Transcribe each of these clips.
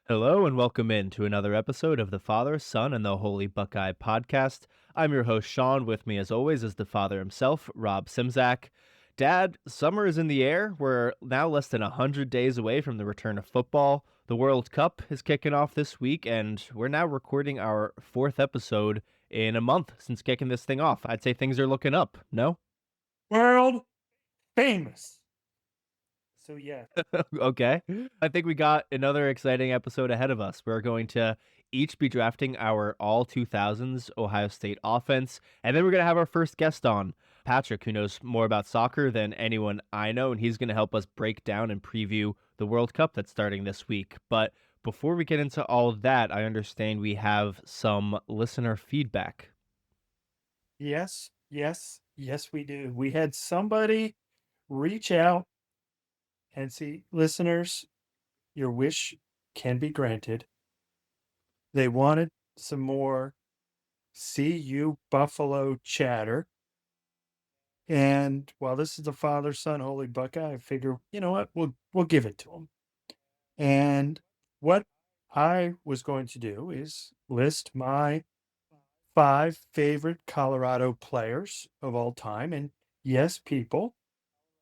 Hello and welcome in to another episode of the Father, Son, and the Holy Buckeye podcast. I'm your host, Sean. With me, as always, is the father himself, Rob Simzak. Dad, summer is in the air. We're now less than 100 days away from the return of football. The World Cup is kicking off this week, and we're now recording our fourth episode in a month since kicking this thing off. I'd say things are looking up, no? World famous. So yes, Okay. I think we got another exciting episode ahead of us. We're going to each be drafting our all-2000s Ohio State offense, and then we're going to have our first guest on, Patrick, who knows more about soccer than anyone I know, and he's going to help us break down and preview the World Cup that's starting this week. But before we get into all of that, I understand we have some listener feedback. yes, we do. We had somebody reach out and see, listeners, your wish can be granted. They wanted some more CU Buffalo chatter. And while this is the father son holy Buckeye, I figure, you know what, we'll give it to them. And what I was going to do is list my 5 favorite Colorado players of all time. And yes, people,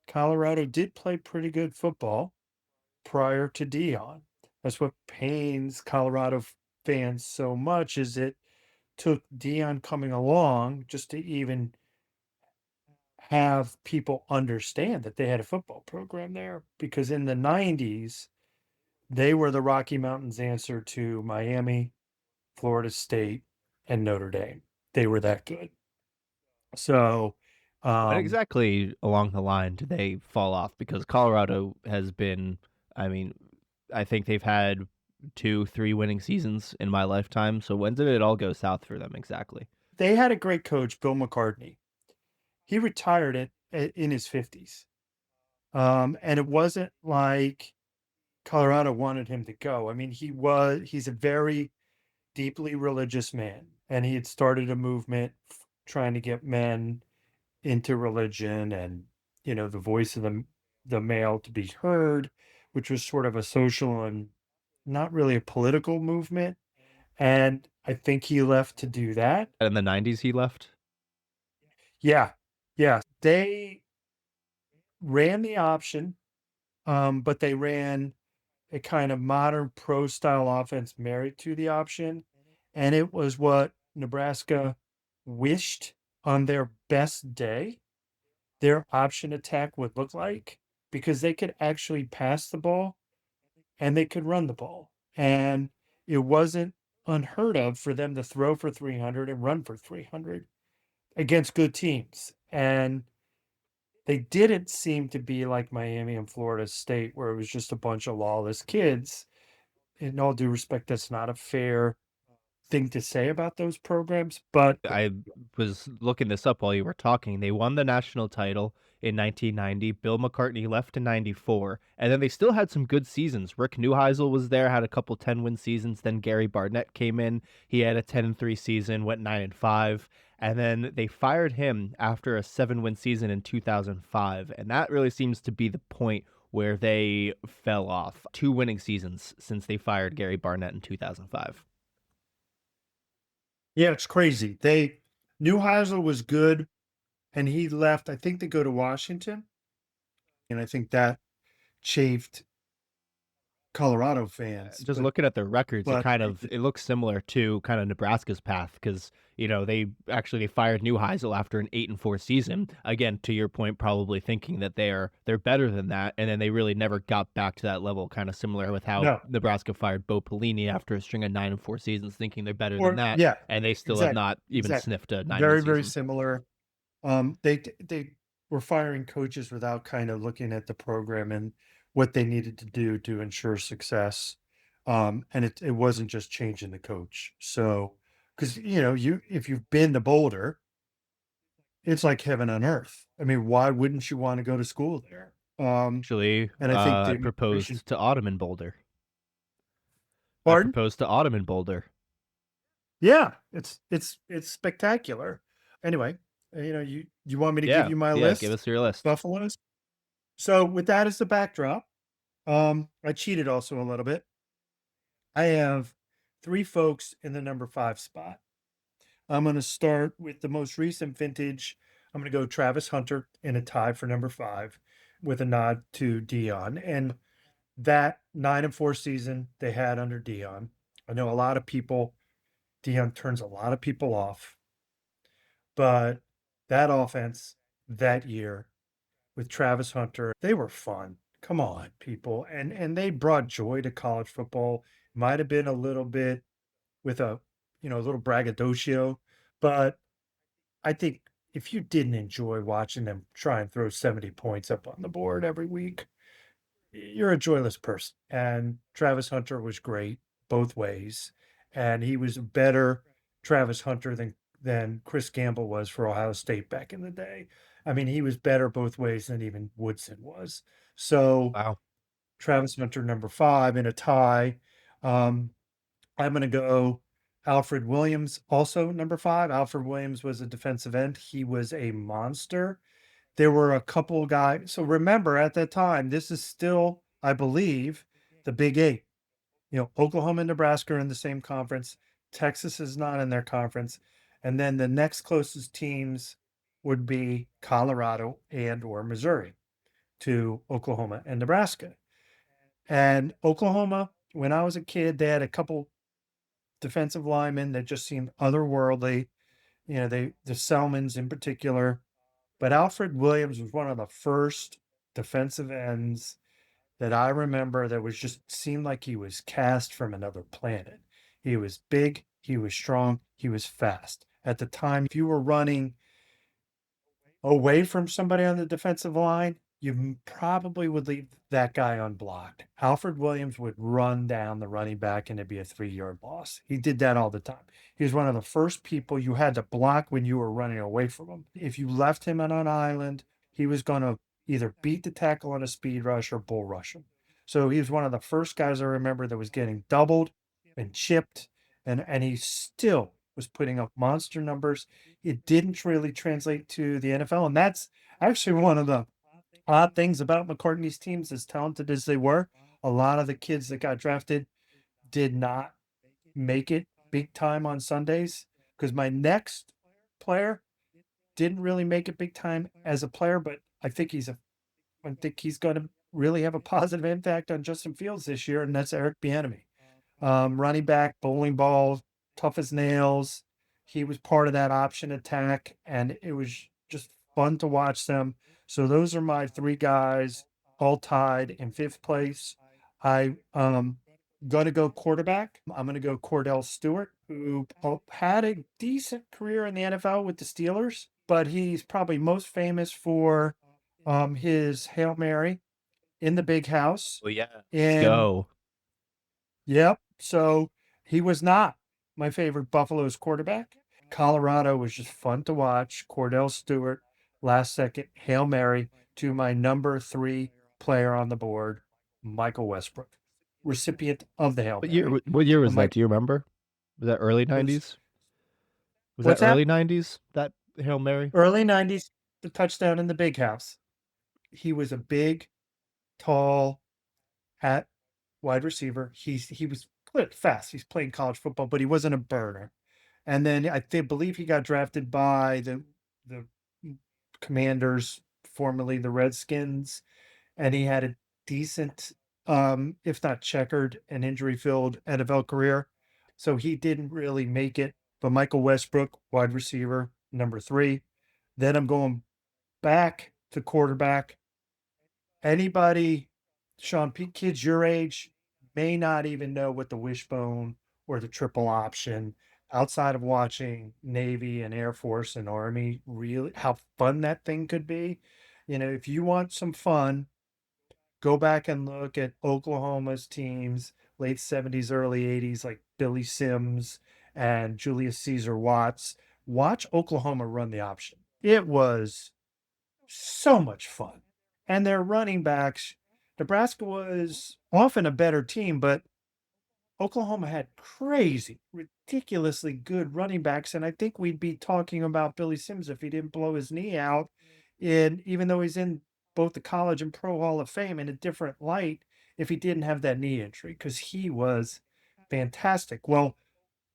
Colorado did play pretty good football prior to Dion. That's what pains Colorado fans so much is it took Dion coming along just to even have people understand that they had a football program there. Because in the 90s, they were the Rocky Mountains answer to Miami, Florida State, and Notre Dame. They were that good. So, When um, exactly along the line do they fall off? Because Colorado has been, I mean, I think they've had two, three winning seasons in my lifetime. So when did it all go south for them exactly? they had a great coach, Bill McCartney. He retired in his 50s. And it wasn't like Colorado wanted him to go. I mean, he's a very deeply religious man, and he had started a movement trying to get men into religion and, the voice of the male to be heard, which was sort of a social and not really a political movement. And I think he left to do that. In the 90s, he left. Yeah. Yeah. They ran the option, but they ran a kind of modern pro style offense married to the option. And it was what Nebraska wished on their best day their option attack would look like because they could actually pass the ball and they could run the ball. And it wasn't unheard of for them to throw for 300 and run for 300 against good teams. And they didn't seem to be like Miami and Florida State, where it was just a bunch of lawless kids. In all due respect, that's not a fair thing to say about those programs. But I was looking this up while you were talking. They won the national title in 1990. Bill McCartney left in 94. And then they still had some good seasons. Rick Neuheisel was there, had a couple 10-win seasons. Then Gary Barnett came in. He had a 10-3 season, went 9-5. And then they fired him after a 7-win season in 2005. And that really seems to be the point where they fell off. Two winning seasons since they fired Gary Barnett in 2005. yeah, it's crazy. Neuheisel was good and he left, I think, to go to Washington. And I think that chafed Colorado fans. Just looking at their records, But it looks similar to kind of Nebraska's path because they fired Neuheisel after an 8-4 season. Again, to your point, probably thinking that they're better than that, and then they really never got back to that level. Kind of similar with how no, Nebraska fired Bo Pelini after a string of 9-4 seasons, thinking they're better than or that, yeah, and they still have exactly, not even exactly. sniffed a 9-win Very, very season. similar. They were firing coaches without kind of looking at the program and what they needed to do to ensure success. And it wasn't just changing the coach. So, because you if you've been to Boulder, it's like heaven on earth. I mean, why wouldn't you want to go to school there? Actually, And I think the I administration. proposed to Autumn in Boulder. I Pardon? proposed to Autumn in Boulder. Yeah, it's spectacular. Anyway, you want me to give Yeah, you my yeah. Give list, us your list. Buffaloes? So with that as the backdrop, I cheated also a little bit. I have three folks in the number 5 spot. I'm going to start with the most recent vintage. I'm going to go Travis Hunter in a tie for number 5 with a nod to Dion. And that 9-4 season they had under Dion. I know a lot of people, Dion turns a lot of people off, but that offense that year with Travis Hunter, they were fun. Come on, people. And they brought joy to college football. Might have been a little bit with a little braggadocio, but I think if you didn't enjoy watching them try and throw 70 points up on the board every week, you're a joyless person. And Travis Hunter was great both ways, and he was a better Travis Hunter than Chris Gamble was for Ohio State back in the day. I mean, he was better both ways than even Woodson was. So Wow. Travis Hunter number 5 in a tie. Um, I'm going to go Alfred Williams, also number 5. Alfred Williams was a defensive end. He was a monster. There were a couple guys. So remember, at that time, this is still, I believe, the Big Eight. Oklahoma and Nebraska are in the same conference. Texas is not in their conference. And then the next closest teams would be Colorado and or Missouri to Oklahoma and Nebraska. And Oklahoma, when I was a kid, they had a couple defensive linemen that just seemed otherworldly. The Selmans in particular. But Alfred Williams was one of the first defensive ends that I remember that was just seemed like he was cast from another planet. He was big, he was strong, he was fast. At the time, if you were running away from somebody on the defensive line, you probably would leave that guy unblocked. Alfred Williams would run down the running back and it'd be a 3-yard loss. He did that all the time. He was one of the first people you had to block when you were running away from him. If you left him on an island, he was going to either beat the tackle on a speed rush or bull rush him. So he was one of the first guys I remember that was getting doubled and chipped, and he still was putting up monster numbers. It didn't really translate to the NFL, and that's actually one of the odd things about McCartney's teams. As talented as they were, a lot of the kids that got drafted did not make it big time on Sundays. Because my next player didn't really make it big time as a player, but I think he's going to really have a positive impact on Justin Fields this year, and that's Eric Bieniemy. Running back, bowling ball, tough as nails. He was part of that option attack, and it was just fun to watch them. So those are my three guys, all tied in fifth place. I gonna go quarterback. I'm gonna go Cordell Stewart, who had a decent career in the NFL with the Steelers, but he's probably most famous for his Hail Mary in the big house. Oh yeah. Let's And go. yep. So he was not my favorite Buffalo's quarterback. Colorado was just fun to watch. Cordell Stewart, last second Hail Mary to my number 3 player on the board, Michael Westbrook, recipient of the Hail What year Mary. what year was that? Mike Do you remember? Was that early was 90s? Was that what's that? early 90s? That Hail Mary? Early 90s, the touchdown in the big house. He was a big, tall, at wide receiver. He was fast. He's playing college football, but he wasn't a burner. And then believe he got drafted by the Commanders, formerly the Redskins, and he had a decent, if not checkered and injury-filled NFL career. So he didn't really make it. But Michael Westbrook, wide receiver, number 3. Then I'm going back to quarterback. Anybody, Sean, kids your age may not even know what the wishbone or the triple option outside of watching Navy and Air Force and Army, really how fun that thing could be. If you want some fun, go back and look at Oklahoma's teams, late 70s, early 80s, like Billy Sims and Julius Caesar Watts. Watch Oklahoma run the option. It was so much fun. And their running backs, Nebraska was often a better team, but Oklahoma had crazy, ridiculously good running backs. And I think we'd be talking about Billy Sims if he didn't blow his knee out. And even though he's in both the college and pro Hall of Fame in a different light, if he didn't have that knee injury, because he was fantastic. Well,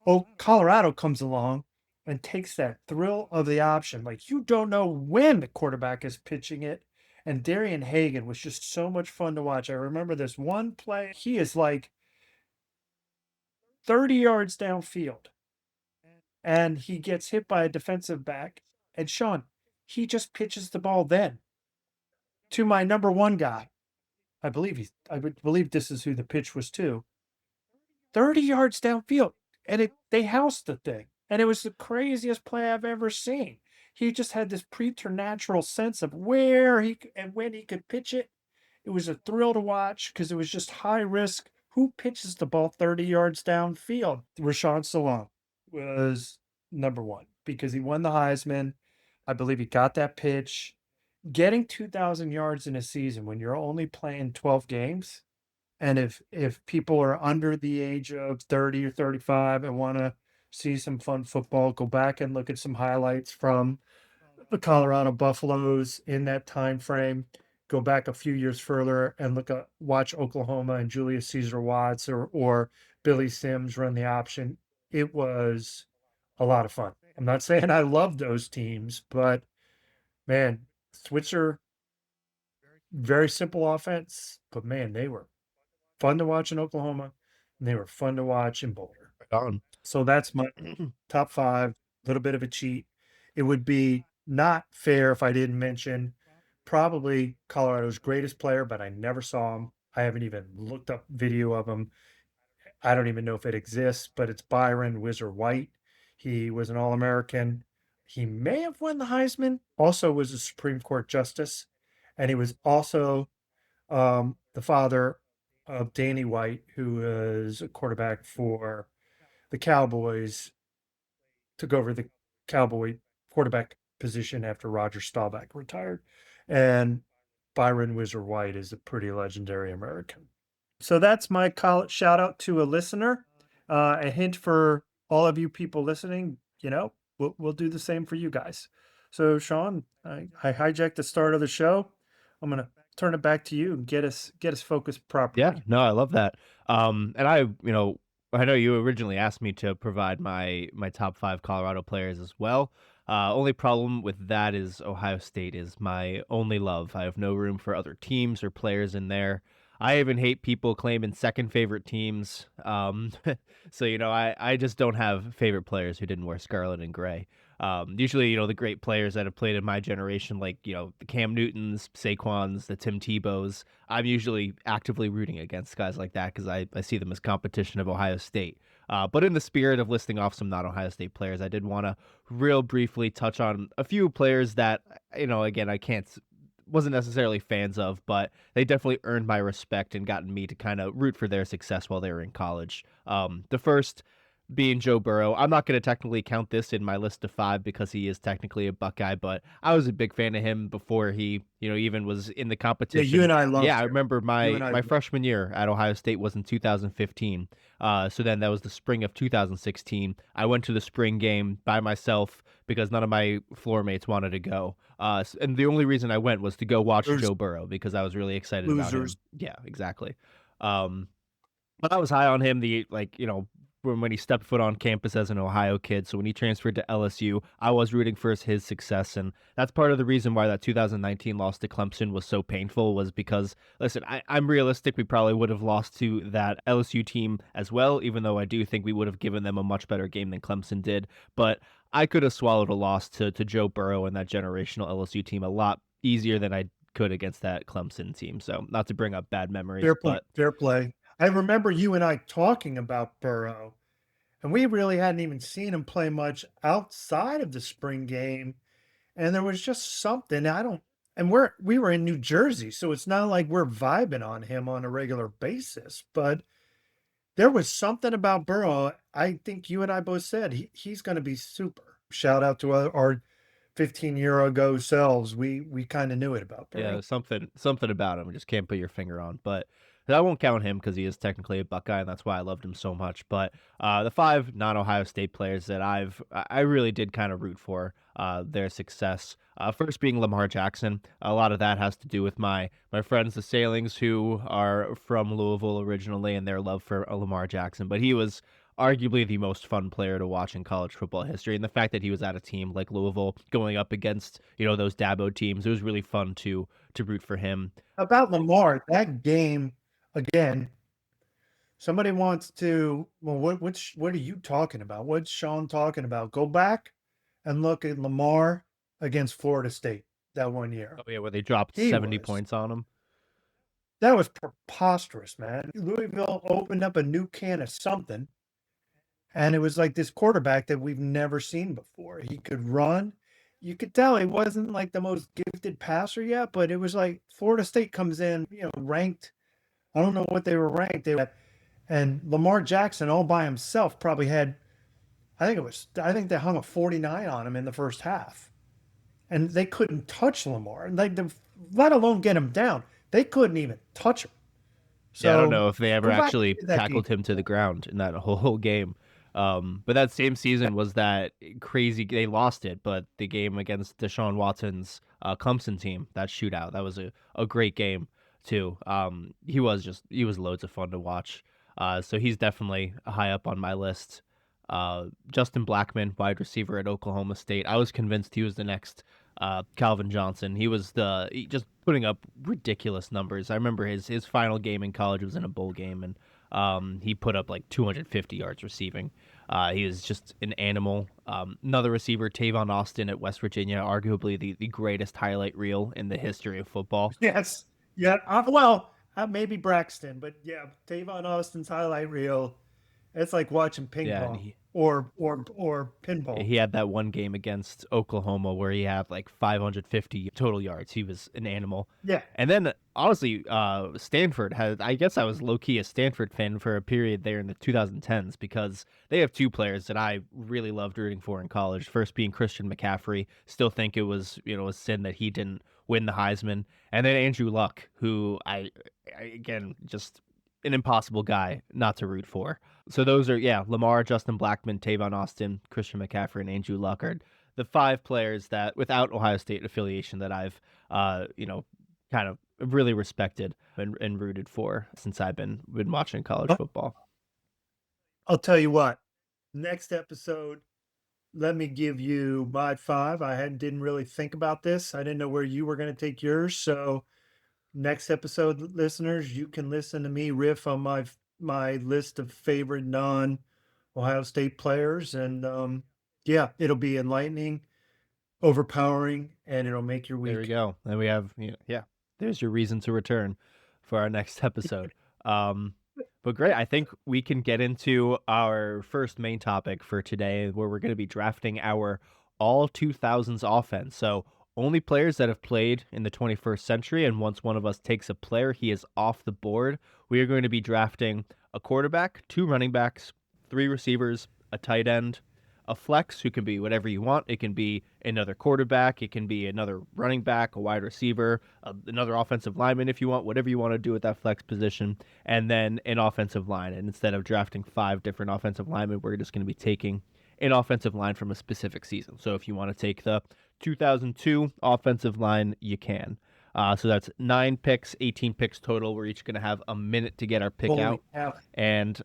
oh, Colorado comes along and takes that thrill of the option. Like you don't know when the quarterback is pitching it. And Darian Hagan was just so much fun to watch. I remember this one play. He is like 30 yards downfield and he gets hit by a defensive back. And Sean, he just pitches the ball then to my number one guy. I would believe this is who the pitch was to. 30 yards downfield. And they housed the thing. And it was the craziest play I've ever seen. He just had this preternatural sense of where he and when he could pitch it. It was a thrill to watch because it was just high risk. Who pitches the ball 30 yards downfield? Rashawn Salam was number one because he won the Heisman. I believe he got that pitch. Getting 2,000 yards in a season when you're only playing 12 games, and if people are under the age of 30 or 35 and want to see some fun football, go back and look at some highlights from the Colorado Buffaloes in that time frame. Go back a few years further and watch Oklahoma and Julius Caesar Watts or Billy Sims run the option. It was a lot of fun. I'm not saying I love those teams, but man, Switzer, very simple offense, but man, they were fun to watch in Oklahoma, and they were fun to watch in Boulder. Right on. So that's my top five, little bit of a cheat. It would be not fair if I didn't mention probably Colorado's greatest player, but I never saw him. I haven't even looked up video of him. I don't even know if it exists, but it's Byron Whizzer White. He was an All-American. He may have won the Heisman, also was a Supreme Court justice, and he was also the father of Danny White, who was a quarterback for the Cowboys, took over the Cowboy quarterback position after Roger Staubach retired. And Byron Whizzer White is a pretty legendary American. So that's my college shout out to a listener. A hint for all of you people listening, we'll do the same for you guys. So Sean, I hijacked the start of the show. I'm gonna turn it back to you and get us focused properly. Yeah, no, I love that. And I know you originally asked me to provide my top 5 Colorado players as well. Only problem with that is Ohio State is my only love. I have no room for other teams or players in there. I even hate people claiming second favorite teams. So I just don't have favorite players who didn't wear scarlet and gray. Usually, the great players that have played in my generation, like, the Cam Newtons, Saquons, the Tim Tebows, I'm usually actively rooting against guys like that because I see them as competition of Ohio State. But in the spirit of listing off some not Ohio State players, I did want to real briefly touch on a few players that, again, wasn't necessarily fans of, but they definitely earned my respect and gotten me to kind of root for their success while they were in college. The first being Joe Burrow. I'm not going to technically count this in my list of 5 because he is technically a Buckeye, but I was a big fan of him before he, even was in the Yeah, competition. you and I love. Yeah, I remember You and my I. freshman year at Ohio State was in 2015. So then that was the spring of 2016. I went to the spring game by myself because none of my floor mates wanted to go. And the only reason I went was to go watch Joe Burrow because I was really excited about him. Losers. Yeah, exactly. But I was high on him. When he stepped foot on campus as an Ohio kid. So when he transferred to LSU, I was rooting for his success. And that's part of the reason why that 2019 loss to Clemson was so painful was because, listen, I'm realistic. We probably would have lost to that LSU team as well, even though I do think we would have given them a much better game than Clemson did. But I could have swallowed a loss to Joe Burrow and that generational LSU team a lot easier than I could against that Clemson team. So not to bring up bad memories, Fair point. but Fair play. I remember you and I talking about Burrow, and we really hadn't even seen him play much outside of the spring game. And there was just something and we were in New Jersey, so it's not like we're vibing on him on a regular basis. But there was something about Burrow. I think you and I both said he's going to be super. Shout out to our 15-year ago selves. We kind of knew it about yeah, Burrow. something about him. I just can't put your finger on. But I won't count him because he is technically a Buckeye, and that's why I loved him so much. But the five non-Ohio State players that I really did kind of root for their success. First being Lamar Jackson. A lot of that has to do with my friends, the Sailings, who are from Louisville originally, and their love for Lamar Jackson. But he was arguably the most fun player to watch in college football history, and the fact that he was at a team like Louisville going up against those Dabo teams, it was really fun to root for him. About Lamar, that game again. Somebody wants to. Well, what are you talking about? What's Sean talking about? Go back and look at Lamar against Florida State that one year. Oh yeah, where they dropped He 70 was points on him. that was preposterous, man. Louisville opened up a new can of something, and it was like this quarterback that we've never seen before. He could run. You could tell he wasn't like the most gifted passer yet, but it was like Florida State comes in, ranked. I don't know what they were ranked. And Lamar Jackson all by himself probably had, I think they hung a 49 on him in the first half. And they couldn't touch Lamar. Let alone get him down. They couldn't even touch him. Yeah, I don't So know if they ever go back actually to that game. tackled him to the ground in that whole game. But that same season was that crazy. They lost it, but the game against Deshaun Watson's Clemson team, that shootout, that was a great game too. He was loads of fun to watch. So he's definitely high up on my list. Justin Blackman, wide receiver at Oklahoma State. I was convinced he was the next Calvin Johnson. He just putting up ridiculous numbers. I remember his final game in college was in a bowl game, and he put up like 250 yards receiving. He was just an animal. Another receiver, Tavon Austin at West Virginia, arguably the greatest highlight reel in the history of football. Yes. Yeah. Maybe Braxton, but yeah, Tavon Austin's highlight reel. It's like watching ping Yeah, and pong or pinball. he had that one game against Oklahoma where he had like 550 total yards. He was an animal. Yeah. And then honestly, Stanford had, I guess I was low key a Stanford fan for a period there in the 2010s because they have two players that I really loved rooting for in college. First being Christian McCaffrey. Still think it was, a sin that he didn't win the Heisman. And then Andrew Luck, who I again, just an impossible guy not to root for. So those are, yeah, Lamar, Justin Blackman, Tavon Austin, Christian McCaffrey, and Andrew Luck are the five players that, without Ohio State affiliation, that I've, kind of really respected and rooted for since I've been watching college football. I'll tell you what. Next episode, let me give you my five. Didn't really think about this. I didn't know where you were going to take yours. So next episode, listeners, you can listen to me riff on my list of favorite non-Ohio State players, and yeah, it'll be enlightening, overpowering, and it'll make your week. There we go. And we have, yeah, there's your reason to return for our next episode. But great. I think we can get into our first main topic for today, where we're going to be drafting our all-2000s offense. So only players that have played in the 21st century, and once one of us takes a player, he is off the board. We are going to be drafting a quarterback, two running backs, three receivers, a tight end, a flex who can be whatever you want. It can be another quarterback, it can be another running back, a wide receiver, another offensive lineman if you want, whatever you want to do with that flex position, and then an offensive line. And instead of drafting five different offensive linemen, we're just going to be taking an offensive line from a specific season. So if you want to take the 2002 offensive line, you can. So that's 9 picks, 18 picks total. We're each going to have a minute to get our pick out. And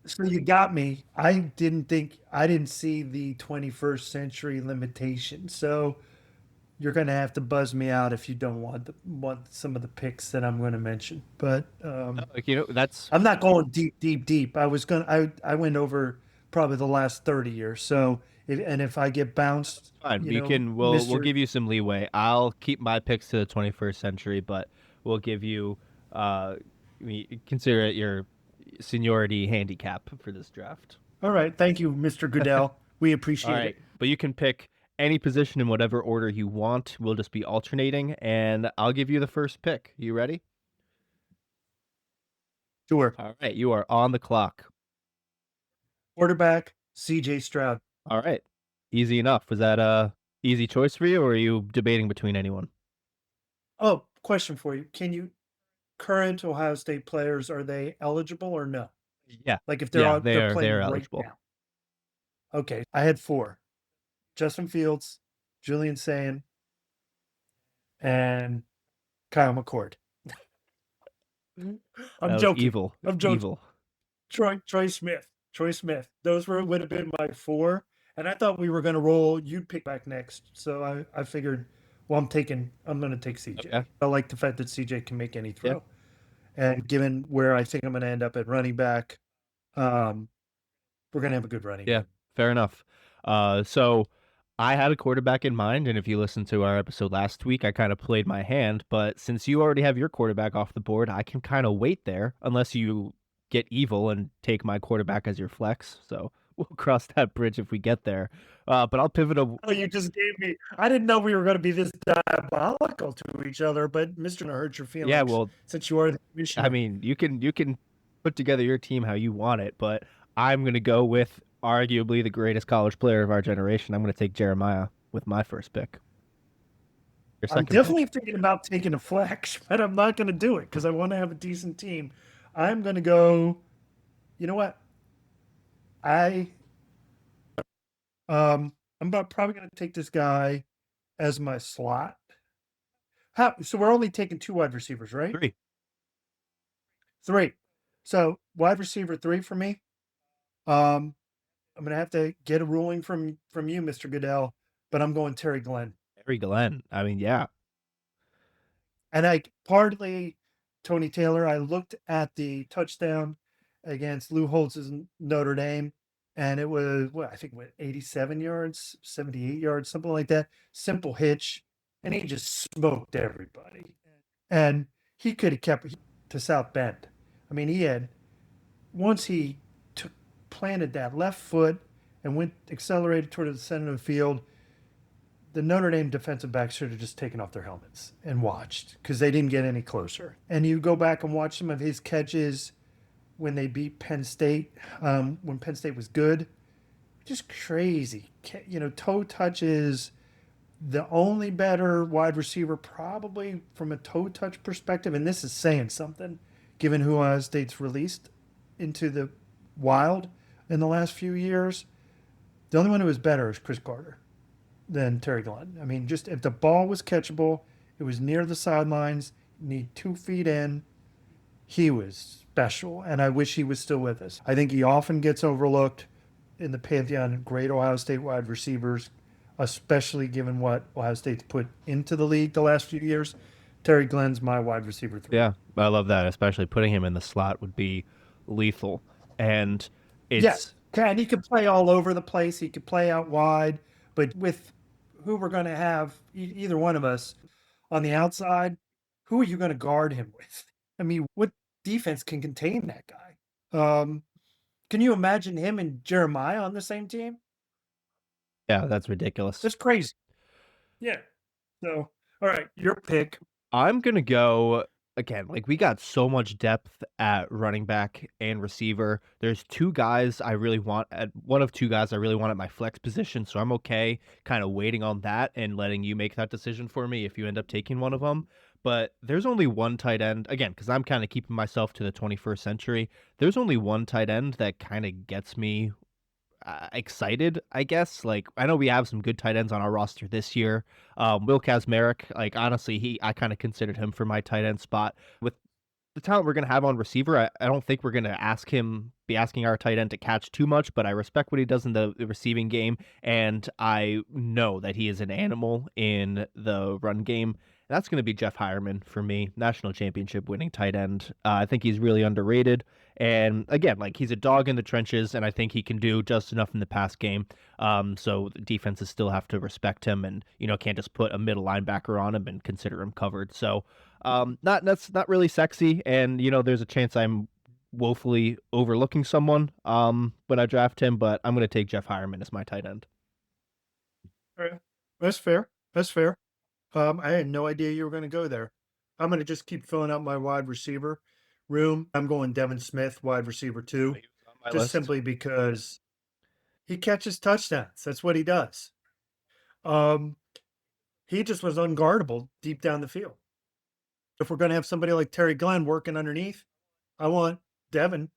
so you got me. I didn't see the 21st century limitation. So you're going to have to buzz me out if you don't want some of the picks that I'm going to mention. But that's I'm not going deep. I went over probably the last 30 years. So if I get bounced, fine. We'll give you some leeway. I'll keep my picks to the 21st century, but we'll give you consider it your seniority handicap for this draft. All right. Thank you, Mr. Goodell. We appreciate it. But you can pick any position in whatever order you want. We'll just be alternating, and I'll give you the first pick. You ready? Sure. All right. You are on the clock. Quarterback, CJ Stroud. All right. Easy enough. Was that a easy choice for you, or are you debating between anyone? Oh, question for you. current Ohio State players, are they eligible or no? Yeah. Like if Yeah, they're they are playing right eligible. now. Okay, I had 4. Justin Fields, Julian Sayin, and Kyle McCord. I'm That was joking. evil. I'm joking. Evil. Troy Smith. Troy Smith. Those would have been my 4. And I thought we were going to roll. You'd pick back next. So I figured, well, I'm going to take Okay. CJ. I like the fact that CJ can make any Yeah. throw. And given where I think I'm going to end up at running back, we're going to have a good running Yeah, game. fair enough. So I had a quarterback in mind, and if you listened to our episode last week, I kind of played my hand. But since you already have your quarterback off the board, I can kind of wait there unless you get evil and take my quarterback as your flex. So we'll cross that bridge if we get there. But I'll pivot. Oh, you just gave me. I didn't know we were going to be this diabolical to each other, but Mr. Gonna hurt your Yeah, feelings well, since you are the I commissioner. mean, you can put together your team how you want it, but I'm gonna go with arguably the greatest college player of our generation. I'm gonna take Jeremiah with my first pick. Your I'm second definitely pick. thinking about taking a flex, but I'm not going to do it because I want to have a decent team. I'm going to go. You know what? I I'm probably going to take this guy as my slot. So we're only taking 2 wide receivers, right? 3. 3. So wide receiver 3 for me. Um, I'm going to have to get a ruling from you, Mr. Goodell, but I'm going Terry Glenn. Terry Glenn. I mean, yeah. And I partly Tony Taylor. I looked at the touchdown against Lou Holtz's Notre Dame, and it was I think 87 yards, 78 yards, something like that. Simple hitch, and he just smoked everybody. And he could have kept to South Bend. I mean, he had once he took planted that left foot and went accelerated toward the center of the field, the Notre Dame defensive backs should have just taken off their helmets and watched because they didn't get any closer. And you go back and watch some of his catches when they beat Penn State, when Penn State was good, just crazy. Toe touches. The only better wide receiver, probably from a toe touch perspective, and this is saying something, given who Ohio State's released into the wild in the last few years. The only one who was better is Chris Carter than Terry Glenn. I mean, just if the ball was catchable, it was near the sidelines, need 2 feet in, he was special. And I wish he was still with us. I think he often gets overlooked in the pantheon of great Ohio State wide receivers, especially given what Ohio State's put into the league the last few years. Terry Glenn's my wide receiver 3. Yeah, I love that. Especially putting him in the slot would be lethal. And it's Yes, and he could play all over the place. He could play out wide, but with who we're going to have, either one of us on the outside, who are you going to guard him with? I mean, what defense can contain that guy? Can you imagine him and Jeremiah on the same team? yeah, that's ridiculous. That's crazy. Yeah. So, all right, your pick. I'm gonna go again. Like we got so much depth at running back and receiver. There's 2 guys I really want at one of 2 guys I really want at my flex position. So I'm okay kind of waiting on that and letting you make that decision for me if you end up taking one of them. But there's only one tight end again because I'm kind of keeping myself to the 21st century. There's only one tight end that kind of gets me excited, I guess. Like I know we have some good tight ends on our roster this year. Will Kazmarek, like honestly, I kind of considered him for my tight end spot. With the talent we're gonna have on receiver, I don't think we're gonna be asking our tight end to catch too much, but I respect what he does in the receiving game, and I know that he is an animal in the run game. That's going to be Jeff Hireman for me, national championship winning tight end. I think he's really underrated. And again, like he's a dog in the trenches, and I think he can do just enough in the pass game. So the defenses still have to respect him, and can't just put a middle linebacker on him and consider him covered. So that's not really sexy, and there's a chance I'm woefully overlooking someone when I draft him, but I'm going to take Jeff Hireman as my tight end. All right. That's fair. That's fair. I had no idea you were going to go there. I'm going to just keep filling out my wide receiver room. I'm going Devin Smith, wide receiver 2, On my just list. simply because he catches touchdowns. That's what he does. Um, he just was unguardable deep down the field. If we're going to have somebody like Terry Glenn working underneath, I want Devin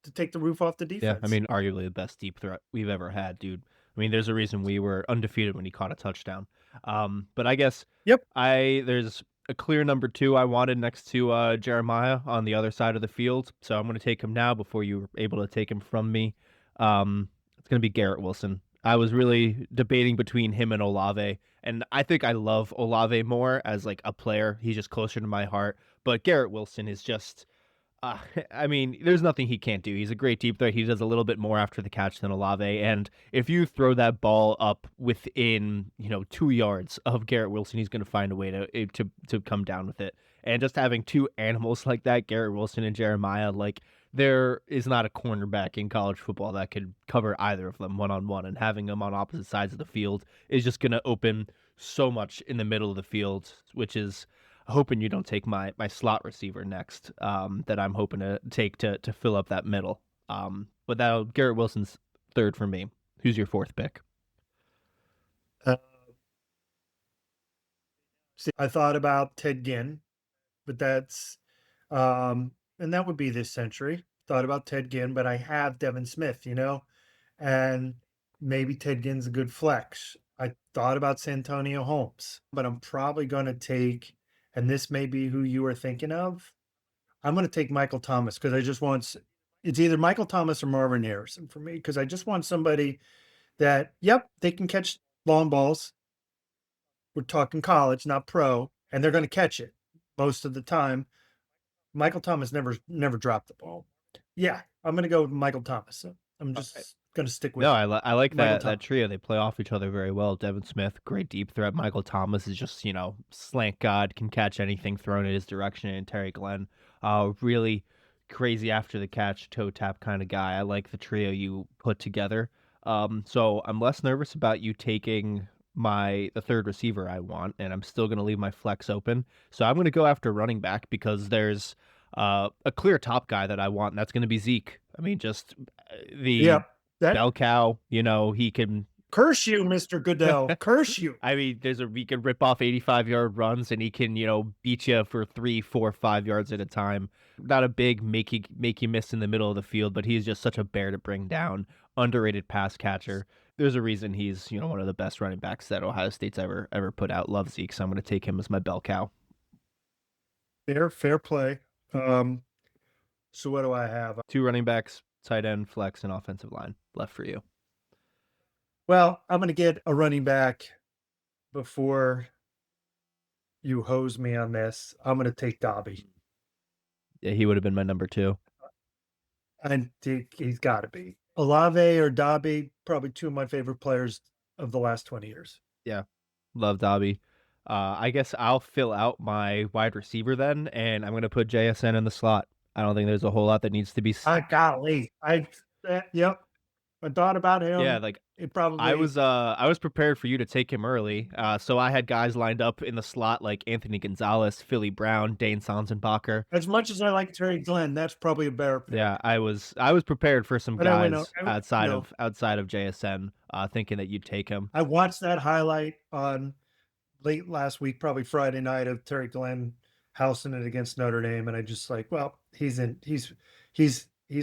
to take the roof off the Yeah, I defense. mean, arguably the best deep threat we've ever had, dude. I mean, there's a reason we were undefeated when he caught a touchdown. But I guess Yep. there's a clear number two I wanted next to Jeremiah on the other side of the field, so I'm going to take him now before you were able to take him from me. It's going to be Garrett Wilson. I was really debating between him and Olave, and I think I love Olave more as like a player. He's just closer to my heart, but Garrett Wilson is just uh, I mean, there's nothing he can't do. He's a great deep threat. He does a little bit more after the catch than Olave. And if you throw that ball up within, 2 yards of Garrett Wilson, he's going to find a way to come down with it. And just having two animals like that, Garrett Wilson and Jeremiah, like there is not a cornerback in college football that could cover either of them one on one. And having them on opposite sides of the field is just going to open so much in the middle of the field, which is hoping you don't take my slot receiver next. That I'm hoping to take to fill up that middle. But that Garrett Wilson's third for me. Who's your fourth pick? Uh, See, I thought about Ted Ginn, but and that would be this century. Thought about Ted Ginn, but I have Devin Smith, and maybe Ted Ginn's a good flex. I thought about Santonio Holmes, but I'm probably going to take, and this may be who you were thinking of. I'm going to take Michael Thomas because I just want, it's either Michael Thomas or Marvin Harrison for me because I just want somebody that, yep, they can catch long balls. We're talking college, not pro, and they're going to catch it most of the time. Michael Thomas never dropped the ball. Yeah, I'm going to go with Michael Thomas. I'm just going to stick No, with I like Michael that Thomas. trio. They play off each other very well. Devin Smith, great deep threat. Michael Thomas is just slant god, can catch anything thrown in his direction. And Terry Glenn, really crazy after the catch, toe tap kind of guy. I like the trio you put together. So I'm less nervous about you taking the third receiver I want, and I'm still going to leave my flex open. So I'm going to go after running back because there's a clear top guy that I want, and that's going to be Zeke. I mean, just the Yep. That bell cow, he can. curse you, Mr. Goodell. Curse you. I mean, he can rip off 85-yard runs, and he can, beat you for 3, 4, 5 yards at a time. Not a big make you miss in the middle of the field, but he's just such a bear to bring down. Underrated pass catcher. There's a reason he's, one of the best running backs that Ohio State's ever put out. Love Zeke, so I'm going to take him as my bell cow. Fair play. So what do I have? Two running backs, tight end, flex, and offensive line left for you. Well, I'm going to get a running back before you hose me on this. I'm going to take Dobby. Yeah, he would have been my number two. I think he's got to be. Olave or Dobby, probably two of my favorite players of the last 20 years. Yeah, love Dobby. I guess I'll fill out my wide receiver then, and I'm going to put JSN in the slot. I don't think there's a whole lot that needs to be. Golly, yep. I thought about Yeah, him. like It probably I was prepared for you to take him early. So I had guys lined up in the slot like Anthony Gonzalez, Philly Brown, Dane Sonsenbacher. as much as I like Terry Glenn, that's probably a better pick. Yeah, I was prepared for some But I went, guys outside of JSN, thinking that you'd take him. I watched that highlight on late last week, probably Friday night, of Terry Glenn housing it against Notre Dame, and I just like, well, he's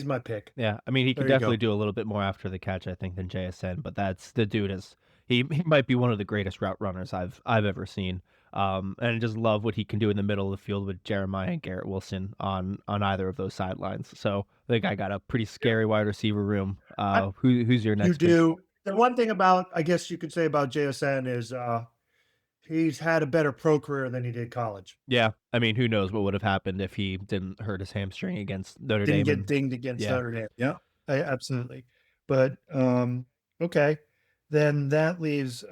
my pick. Yeah, I mean, he could There you definitely go. do a little bit more after the catch, I think, than JSN. But that's the dude is he might be one of the greatest route runners I've ever seen. And I just love what he can do in the middle of the field with Jeremiah and Garrett Wilson on either of those sidelines. So I think I got a pretty scary wide receiver room. Who's your You next pick? do. The one thing about, I guess you could say about JSN is he's had a better pro career than he did college. Yeah, I mean, who knows what would have happened if he didn't hurt his hamstring against Notre Didn't Dame? get And dinged against yeah, Notre Dame. Yeah, absolutely. But okay, then that leaves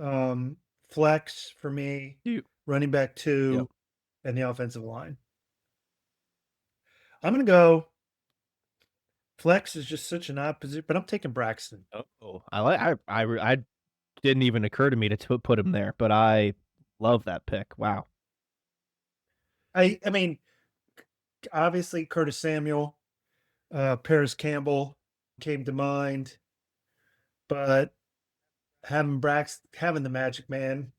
flex for me, you, running back yep. two, and the offensive line. I'm going to go. Flex is just such an opposite, but I'm taking Braxton. Oh, I didn't even occur to me to put him there, but I love that pick. Wow. I mean, obviously Curtis Samuel, Paris Campbell came to mind, but having the Magic Man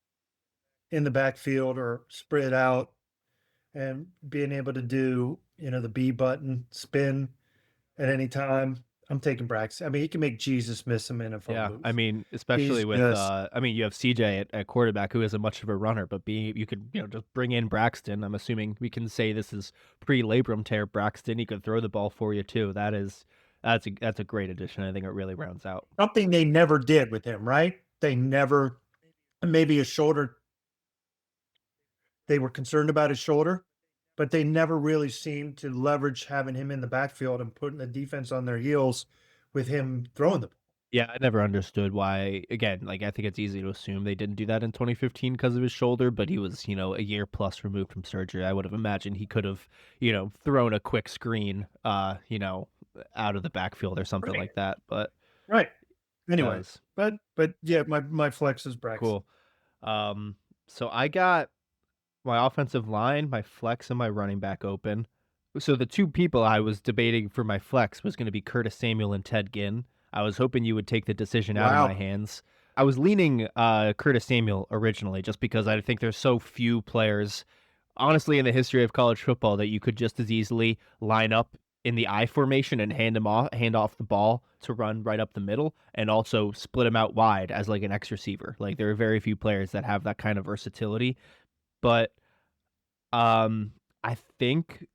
in the backfield or spread out and being able to do, the B button spin at any time. I'm taking Braxton. I mean, he can make Jesus miss him in a phone Yeah, I booth. mean, especially He's with just you have CJ at quarterback who isn't much of a runner, but you could just bring in Braxton. I'm assuming we can say this is pre-labrum tear Braxton. He could throw the ball for you too. That's a great addition. I think it really rounds out. something they never did with him, right? They never, maybe his shoulder, they were concerned about his shoulder, but they never really seemed to leverage having him in the backfield and putting the defense on their heels with him throwing the ball. Yeah, I never understood why. Again, like I think it's easy to assume they didn't do that in 2015 because of his shoulder, but he was, a year plus removed from surgery. I would have imagined he could have, thrown a quick screen, out of the backfield or something Right. like that. But Right. Anyway, does but yeah, my flex is Braxton. cool. Um, so I got my offensive line, my flex, and my running back open. So the two people I was debating for my flex was going to be Curtis Samuel and Ted Ginn. I was hoping you would take the decision out of my Wow. hands. I was leaning Curtis Samuel originally just because I think there's so few players, honestly, in the history of college football that you could just as easily line up in the I formation and hand off the ball to run right up the middle, and also split him out wide as like an X receiver. Like there are very few players that have that kind of versatility. But um, I think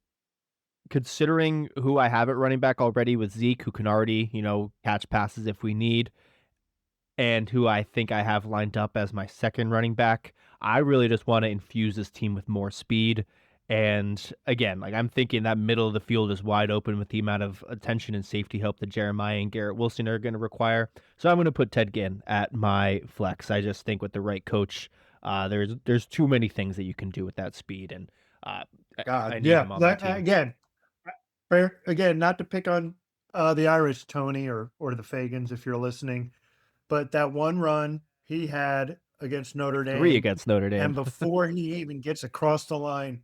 considering who I have at running back already with Zeke, who can already, catch passes if we need, and who I think I have lined up as my second running back, I really just want to infuse this team with more speed. And again, like I'm thinking that middle of the field is wide open with the amount of attention and safety help that Jeremiah and Garrett Wilson are going to require. So I'm going to put Ted Ginn at my flex. I just think with the right coach, there's too many things that you can do with that speed, and uh, I God, need yeah. him on my team. Again, fair again, not to pick on the Irish Tony or the Fagans if you're listening, but that one run he had against Notre 3 Dame, against Notre and Dame. before he even gets across the line,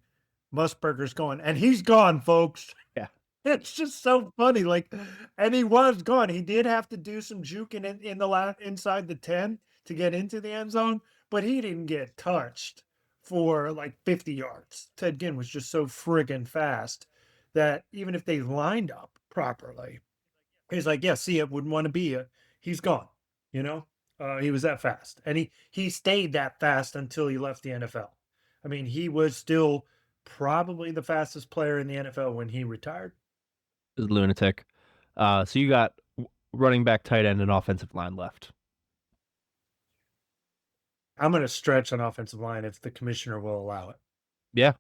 Musburger's going, and he's gone, folks. Yeah. It's just so funny, like, and he was gone. He did have to do some juking in the inside the 10 to get into the end zone, but he didn't get touched for like 50 yards. Ted Ginn was just so friggin' fast that even if they lined up properly, he's like, yeah, see, it wouldn't want to be a. He's gone. You know, he was that fast, and he stayed that fast until he left the NFL. I mean, he was still probably the fastest player in the NFL when he retired. Is lunatic. So you got running back, tight end, and offensive line left. I'm going to stretch on offensive line if the commissioner will allow it. Yeah.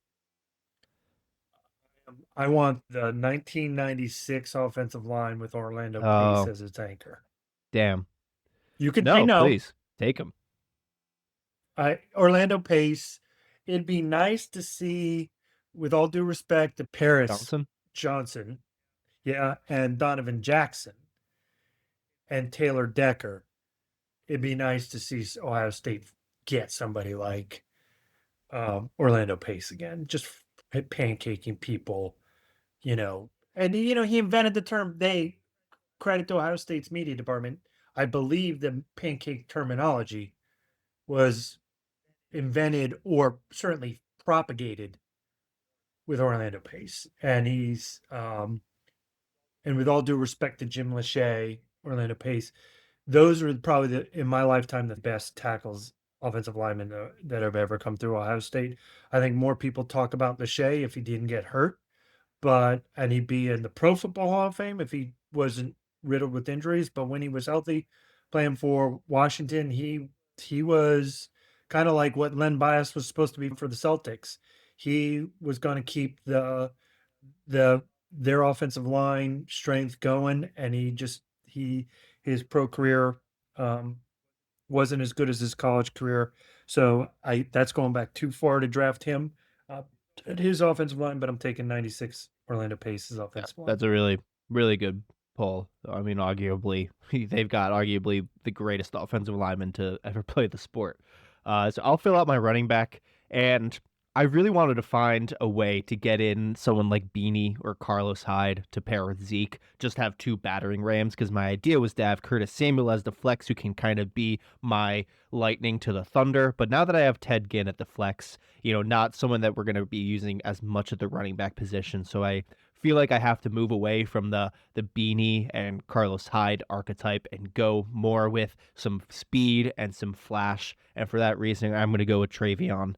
I want the 1996 offensive line with Orlando Pace Oh, as its anchor. damn. You could say No, no. please take him. Orlando Pace. It'd be nice to see, with all due respect, to Paris Johnson. Johnson, yeah, and Donovan Jackson and Taylor Decker. It'd be nice to see Ohio State get somebody like Orlando Pace again, just pancaking people, And he invented the term. They credit to Ohio State's media department. I believe the pancake terminology was invented or certainly propagated with Orlando Pace, and and with all due respect to Jim Lachey, Orlando Pace, those are probably in my lifetime the best tackles, offensive linemen that have ever come through Ohio State. I think more people talk about Lachey if he didn't get hurt, and he'd be in the Pro Football Hall of Fame if he wasn't riddled with injuries. But when he was healthy, playing for Washington, he was kind of like what Len Bias was supposed to be for the Celtics. He was going to keep their offensive line strength going, and his pro career wasn't as good as his college career. So that's going back too far to draft him at his offensive line, but I'm taking 96 Orlando Pace's Yeah, offensive line. that's a really, really good pull. I mean, arguably, they've got arguably the greatest offensive lineman to ever play the sport. So I'll fill out my running back, and I really wanted to find a way to get in someone like Beanie or Carlos Hyde to pair with Zeke, just have two battering rams, because my idea was to have Curtis Samuel as the flex who can kind of be my lightning to the thunder. But now that I have Ted Ginn at the flex, not someone that we're going to be using as much at the running back position. So I feel like I have to move away from the Beanie and Carlos Hyde archetype and go more with some speed and some flash. And for that reason, I'm going to go with Travion.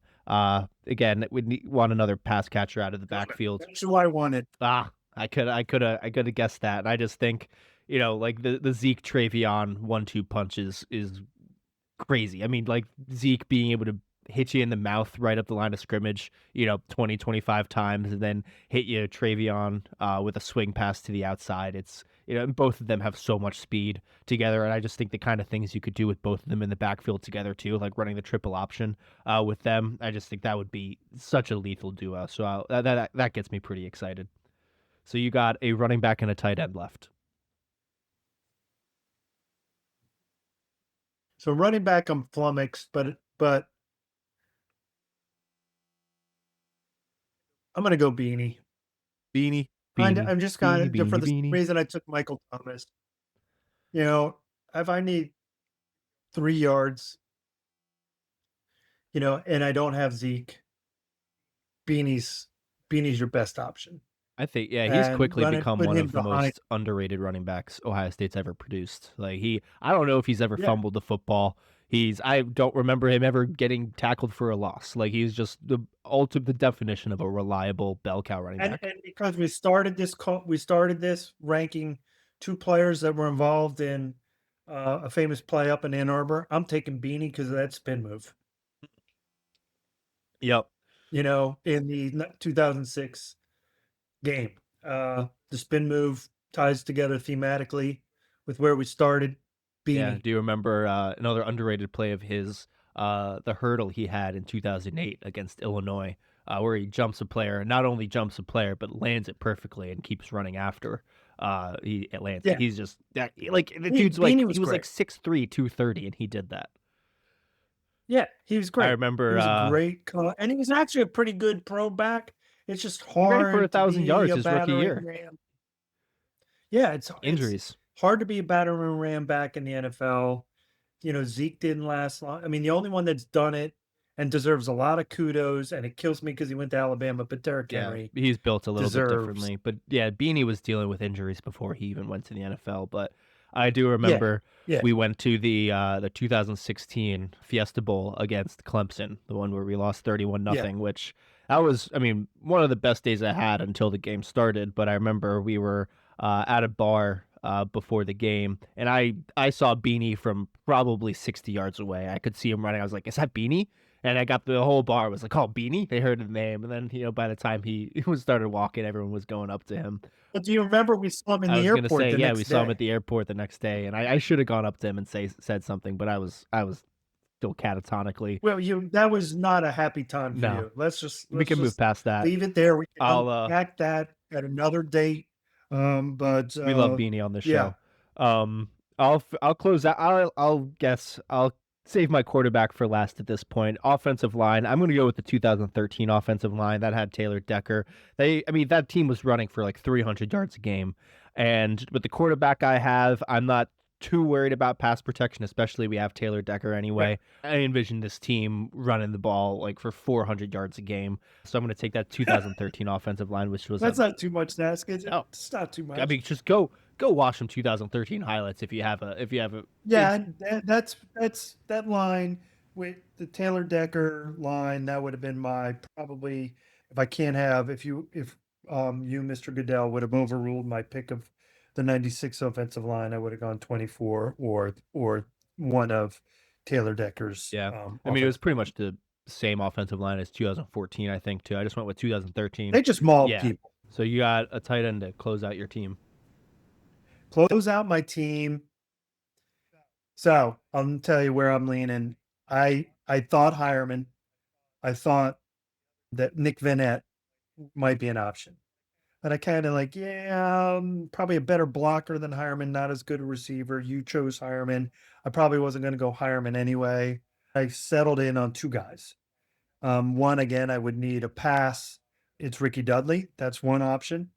Again, we want another pass catcher out of the backfield. That's who I wanted. I could have guessed that. And I just think, like the Zeke Travion 1-2 punch is crazy. I mean, like Zeke being able to hit you in the mouth right up the line of scrimmage, 20, 25 times, and then hit you Travion with a swing pass to the outside. It's, and both of them have so much speed together. And I just think the kind of things you could do with both of them in the backfield together too, like running the triple option with them. I just think that would be such a lethal duo. So that gets me pretty excited. So you got a running back and a tight end left. So running back, I'm flummoxed, but I'm gonna go Beanie. Beanie, Beanie, I'm just kind Beanie, of for Beanie, the Beanie. reason I took Michael Thomas. If I need 3 yards, and I don't have Zeke, Beanie's your best option. I think, yeah, he's And quickly become put one him of the behind. most underrated running backs Ohio State's ever produced. Like I don't know if he's ever Yeah, fumbled the football. I don't remember him ever getting tackled for a loss. Like he's just the ultimate definition of a reliable bell cow running and back. and because we started this ranking 2 players that were involved in a famous play up in Ann Arbor. I'm taking Beanie because of that spin move. Yep. In the 2006 game. The spin move ties together thematically with where we started. Yeah. Beanie. Do you remember another underrated play of his? The hurdle he had in 2008 against Illinois, where he jumps a player, not only jumps a player, but lands it perfectly and keeps running after. It lands. Yeah, He's just that like the dude's like Beanie was he was like great. 6'3", 230, and he did that. Yeah, he was I great. He remember was a great and he was actually a pretty good pro back. It's just he ran for hard to 1,000 yards be a his rookie battering year. ram. Yeah, it's Injuries. hard to be a battering ram back in the NFL. Zeke didn't last long. I mean, the only one that's done it and deserves a lot of kudos, and it kills me because he went to Alabama, but Derrick Yeah, Henry he's built a little bit deserves. differently. But yeah, Beanie was dealing with injuries before he even went to the NFL. But I do Yeah, remember yeah, we went to the 2016 Fiesta Bowl against Clemson, the one where we lost 31 yeah. nothing, which that was, I mean, one of the best days I had until the game started. But I remember we were at a bar before the game, and I saw Beanie from probably 60 yards away. I could see him running. I was like, "Is that Beanie?" And I got the whole bar was like, "Oh, Beanie!" They heard the name, and then by the time he was started walking, everyone was going up to him. But do you remember we saw him in I the was gonna airport say, the yeah, we next saw him at day? the airport the next day, and I should have gone up to him and said something, but I was still catatonically. Well, that was not a happy time for No, you. Let's just we let's can move just past that. leave it there. We can I'll unpack that at another date. But We love Beanie on the yeah, show. Um, I'll close out. I'll save my quarterback for last at this point. Offensive line. I'm going to go with the 2013 offensive line that had Taylor Decker. I mean, that team was running for like 300 yards a game, and with the quarterback I have, I'm not too worried about pass protection, especially we have Taylor Decker right. anyway. I envision this team running the ball like for 400 yards a game. So I'm going to take that 2013 offensive line, which was a That's not too much to ask, is it? no, It's not too I much. mean, just go watch some 2013 highlights if you have a. Yeah, It's and that's that line with the Taylor Decker line. That would have been my probably if I can't have if you Mr. Goodell would have overruled my pick of the '96 offensive line. I would have gone 24 or one of Taylor Decker's yeah. I mean, it was offensive pretty line. much the same offensive line as 2014, I think too. I just went with 2013. They just mauled Yeah. people. So you got a tight end to close out your team. Close out my team. So I'll tell you where I'm leaning. I thought Hireman. I thought that Nick Vanette might be an option. But I kind of like, yeah, probably a better blocker than Hireman, not as good a receiver. You chose Hireman. I probably wasn't going to go Hireman anyway. I settled in on 2 guys. One, again, I would need a pass. It's Ricky Dudley. That's one option.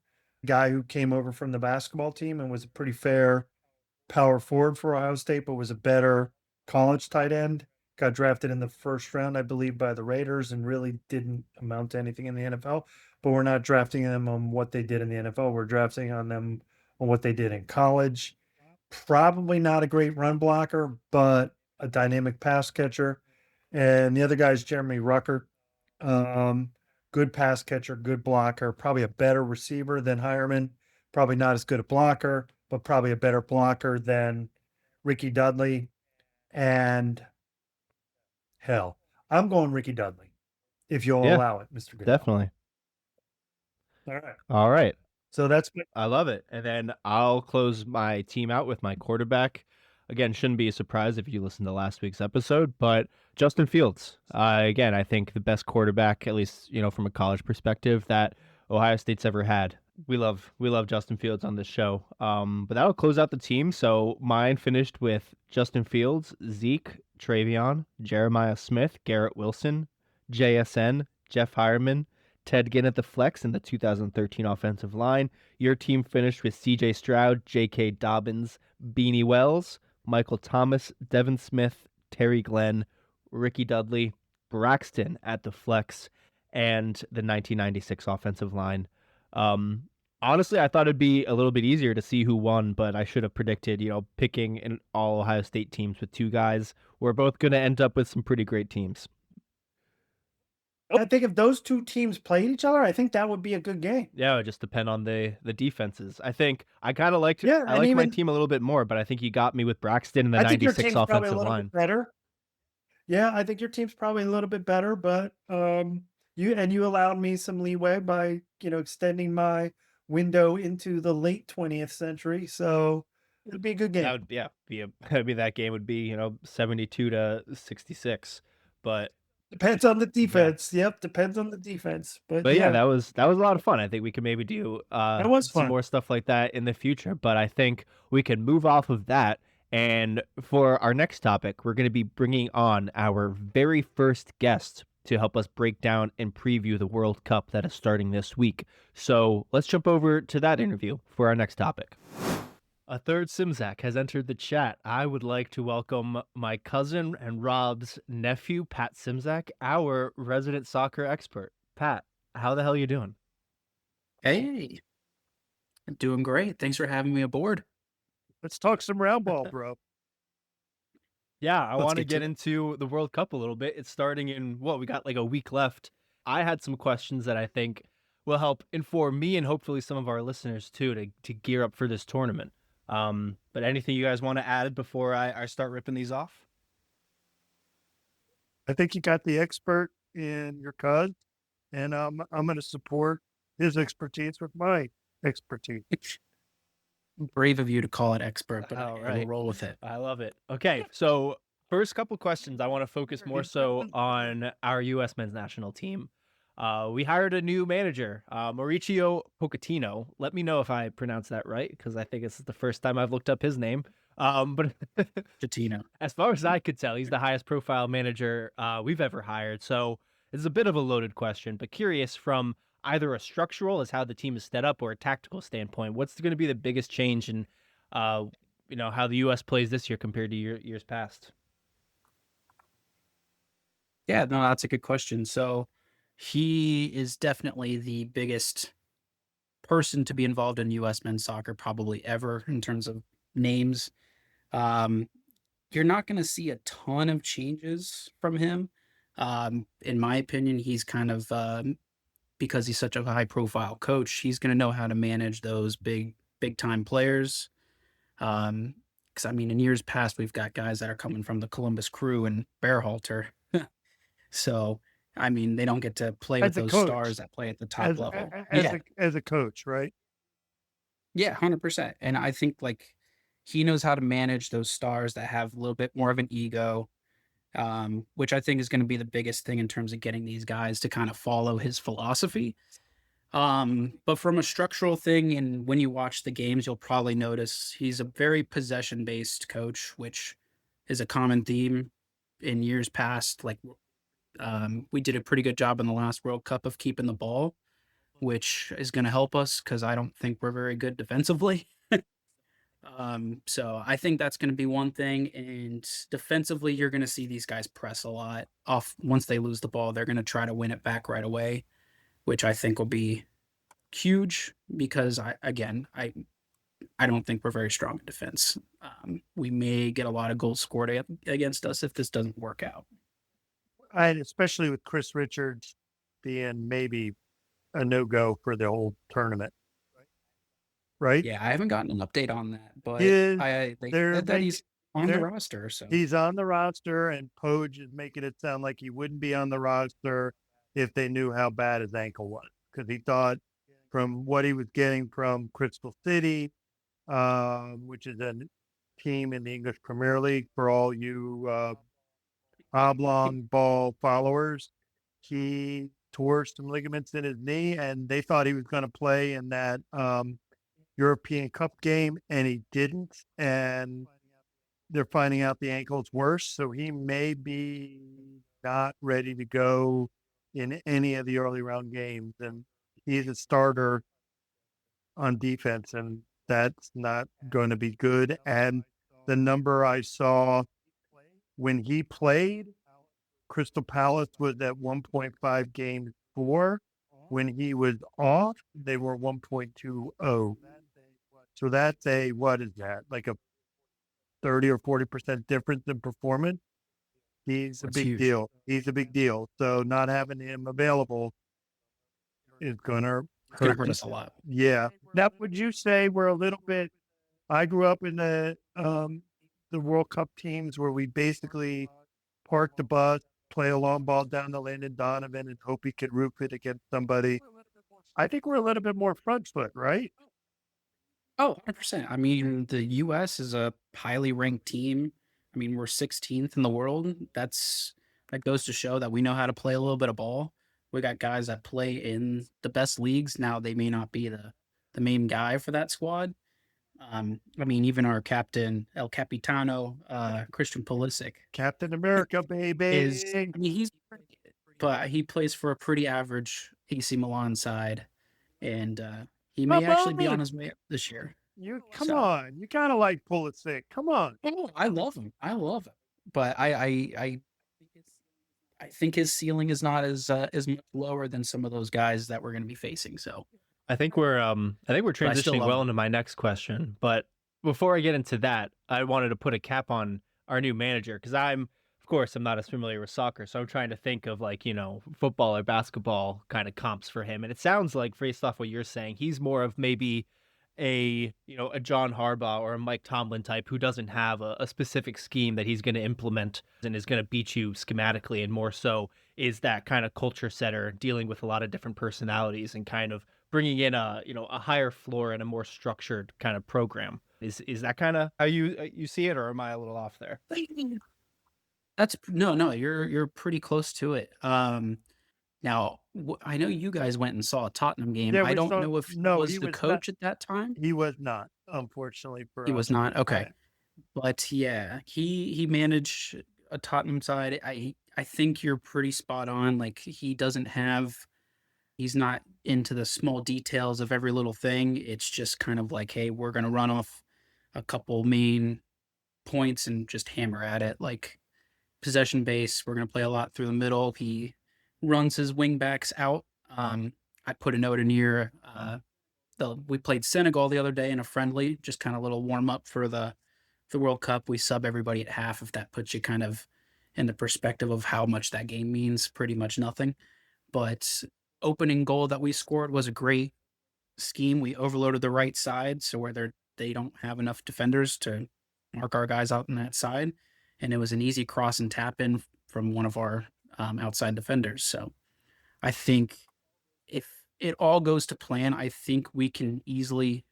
Guy who came over from the basketball team and was a pretty fair power forward for Ohio State, but was a better college tight end. Got drafted in the first round, I believe, by the Raiders and really didn't amount to anything in the NFL. But we're not drafting them on what they did in the NFL. We're drafting on them on what they did in college. Probably not a great run blocker, but a dynamic pass catcher. And the other guy is Jeremy Rucker. Um, Good pass catcher, good blocker, probably a better receiver than Hireman. Probably not as good a blocker, but probably a better blocker than Ricky Dudley. And hell, I'm going Ricky Dudley, if you'll Yeah, allow it, Mr. Goodell. definitely. All right. All right. So that's I love it. And then I'll close my team out with my quarterback. Again, shouldn't be a surprise if you listen to last week's episode, but Justin Fields. Again, I think the best quarterback, at least from a college perspective, that Ohio State's ever had. We love Justin Fields on this show. But that'll close out the team. So mine finished with Justin Fields, Zeke, Travion, Jeremiah Smith, Garrett Wilson, JSN, Jeff Hireman, Ted Ginn at the flex in the 2013 offensive line. Your team finished with CJ Stroud, J.K. Dobbins, Beanie Wells, Michael Thomas, Devin Smith, Terry Glenn, Ricky Dudley, Braxton at the flex, and the 1996 offensive line. Honestly, I thought it'd be a little bit easier to see who won, but I should have predicted, picking in all Ohio State teams with two guys. We're both going to end up with some pretty great teams. I think if those two teams played each other, I think that would be a good game. Yeah, it would just depend on the defenses. I think I kind of liked Yeah, I and like my even team a little bit more, but I think you got me with Braxton and the I think your 96 team's probably a offensive little line. bit better. Yeah, I think your team's probably a little bit better, but you allowed me some leeway by extending my window into the late 20th century, so it'll be a good That game. would that game would be 72-66, but Depends on the yeah. defense. Yep, depends on the defense. But But yeah, yeah, that was a lot of fun. I think we could maybe do that was some fun. more stuff like that in the future. But I think we can move off of that. And for our next topic, we're going to be bringing on our very first guest to help us break down and preview the World Cup that is starting this week. So let's jump over to that interview for our next topic. A third Simzak has entered the chat. I would like to welcome my cousin and Rob's nephew, Pat Simzak, our resident soccer expert. Pat, how the hell are you doing? Hey, I'm doing great. Thanks for having me aboard. Let's talk some round ball, bro. Yeah, I Let's want to get get to it. into the World Cup a little bit. It's starting in we got like a week left. I had some questions that I think will help inform me and hopefully some of our listeners too to gear up for this tournament. But anything you guys want to add before I start ripping these off? I think you got the expert in your cuz, and I'm going to support his expertise with my expertise. Brave of you to call it expert, but All I will right. roll with it. I love it. Okay, so first couple questions, I want to focus more so on our U.S. men's national team. We hired a new manager, Mauricio Pochettino. Let me know if I pronounce that right, because I think it's the first time I've looked up his name. But Chattino. as far as I could tell, he's the highest profile manager we've ever hired. So it's a bit of a loaded question, but curious from either a structural as how the team is set up or a tactical standpoint, what's going to be the biggest change in how the U.S. plays this year compared to years past? Yeah, no, that's a good question. So he is definitely the biggest person to be involved in U.S. men's soccer probably ever in terms of names. You're not going to see a ton of changes from him. In my opinion, he's kind of because he's such a high profile coach, he's going to know how to manage those big time players. Because I mean, in years past, we've got guys that are coming from the Columbus Crew and Bearhalter. So, I mean, they don't get to play with As a those coach. stars that play at the top level. As a coach, right? Yeah, 100%. And I think like he knows how to manage those stars that have a little bit more of an ego, which I think is going to be the biggest thing in terms of getting these guys to kind of follow his philosophy. But from a structural thing, and when you watch the games, you'll probably notice he's a very possession based coach, which is a common theme in years past. Like We did a pretty good job in the last World Cup of keeping the ball, which is going to help us because I don't think we're very good defensively. So I think that's going to be one thing. And defensively, you're going to see these guys press a lot off. Once they lose the ball, they're going to try to win it back right away, which I think will be huge because I don't think we're very strong in defense. We may get a lot of goals scored against us if this doesn't work out. And especially with Chris Richards being maybe a no-go for the whole tournament, right? Yeah, I haven't gotten an update on that, but Is they they're said that he's on the they're roster. So he's on the roster, and Poj is making it sound like he wouldn't be on the roster if they knew how bad his ankle was, because he thought from what he was getting from Crystal City, which is a team in the English Premier League for all you oblong ball followers, he tore some ligaments in his knee, and they thought he was going to play in that European Cup game, and he didn't. And they're finding out the ankle's worse, so he may be not ready to go in any of the early round games. And he's a starter on defense, and that's not going to be good. And the number I saw when he played, Crystal Palace was at 1.5 games for. When he was off, they were 1.20. So that's what is that? Like a 30 or 40% difference in performance. He's a that's big huge. deal. He's a big deal. So not having him available is going to It's going to hurt us a lot. Yeah. Now, would you say we're a little bit? I grew up in the World Cup teams where we basically park the bus, play a long ball down to Landon Donovan, and hope he could roof it against somebody. I think we're a little bit more front foot, right? Oh, 100%. I mean, the US is a highly ranked team. I mean, we're 16th in the world. That goes to show that we know how to play a little bit of ball. We got guys that play in the best leagues. Now they may not be the main guy for that squad. I mean, even our captain, El Capitano, Christian Pulisic, Captain America, baby. but he plays for a pretty average AC Milan side, and he may Come actually be on. on his way up this year. Come So- on. You gotta like Pulisic. Come on. Oh, I love him. But I think his ceiling is not as much lower than some of those guys that we're going to be facing. So I think we're But I still transitioning love well him. into my next question. But before I get into that, I wanted to put a cap on our new manager because of course, I'm not as familiar with soccer, so I'm trying to think of like, football or basketball kind of comps for him. And it sounds like, based off what you're saying, he's more of maybe a John Harbaugh or a Mike Tomlin type who doesn't have a specific scheme that he's going to implement and is going to beat you schematically, and more so is that kind of culture setter, dealing with a lot of different personalities and kind of bringing in a higher floor and a more structured kind of program. Is that kind of how you see it, or am I a little off there? that's no, you're pretty close to it. Now I know you guys went and saw a Tottenham game. Yeah, I we don't saw- know if no, he was he the was coach at that time. He was not, unfortunately for He us. was not. Okay. Yeah. But yeah, he managed a Tottenham side. I think you're pretty spot on. Like he's not into the small details of every little thing. It's just kind of like, hey, we're gonna run off a couple main points and just hammer at it. Like possession base, we're gonna play a lot through the middle. He runs his wing backs out. I put a note in here. We played Senegal the other day in a friendly, just kind of a little warm up for the World Cup. We sub everybody at half, if that puts you kind of in the perspective of how much that game means. Pretty much nothing. But opening goal that we scored was a great scheme. We overloaded the right side, so where they don't have enough defenders to mark our guys out on that side, and it was an easy cross and tap in from one of our outside defenders. So I think if it all goes to plan, I think we can easily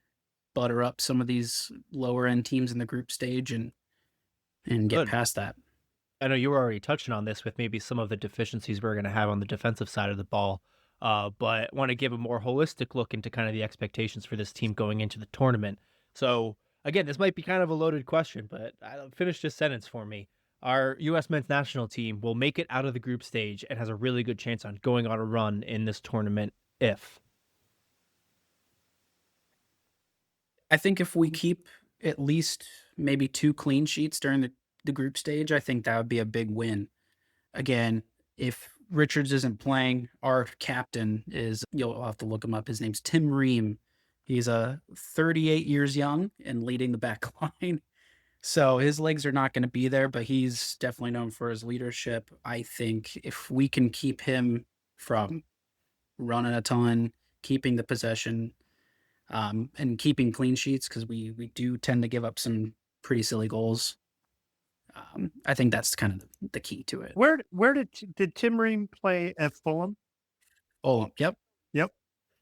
butter up some of these lower end teams in the group stage and get Good. past that. I know you were already touching on this with maybe some of the deficiencies we're going to have on the defensive side of the ball, but want to give a more holistic look into kind of the expectations for this team going into the tournament. So again, this might be kind of a loaded question, but finish this sentence for me. our U.S. men's national team will make it out of the group stage and has a really good chance on going on a run in this tournament if? I think if we keep at least maybe 2 clean sheets during the group stage, I think that would be a big win. Again, if Richards isn't playing, our captain is, you'll have to look him up. His name's Tim Ream. He's 38 years young and leading the back line. So his legs are not going to be there, but he's definitely known for his leadership. I think if we can keep him from running a ton, keeping the possession, and keeping clean sheets, because we do tend to give up some pretty silly goals. I think that's kind of the key to it. Where did Tim Ream play at Fulham? Oh, yep.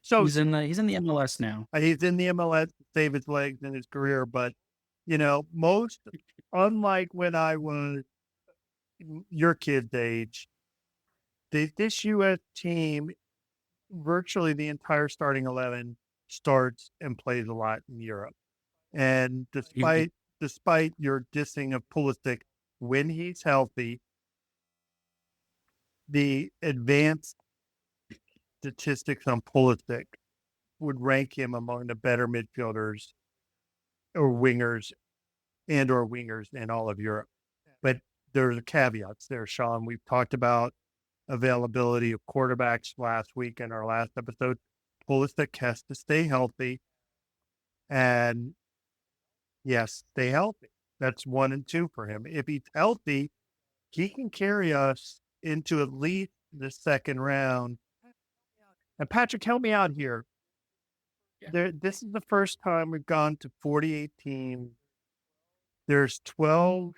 So He's in the MLS now. he's in the MLS to save his legs in his career, but unlike when I was your kid's age, this U.S. team, virtually the entire starting 11 starts and plays a lot in Europe. And despite your dissing of Pulisic, when he's healthy, the advanced statistics on Pulisic would rank him among the better midfielders or wingers in all of Europe. But there's caveats there, Sean. We've talked about availability of quarterbacks last week in our last episode. Pulisic has to stay healthy. And yes, stay healthy. That's 1 and 2 for him. If he's healthy, he can carry us into at least the second round. And Patrick, help me out here. Yeah. This is the first time we've gone to 48 teams. There's 12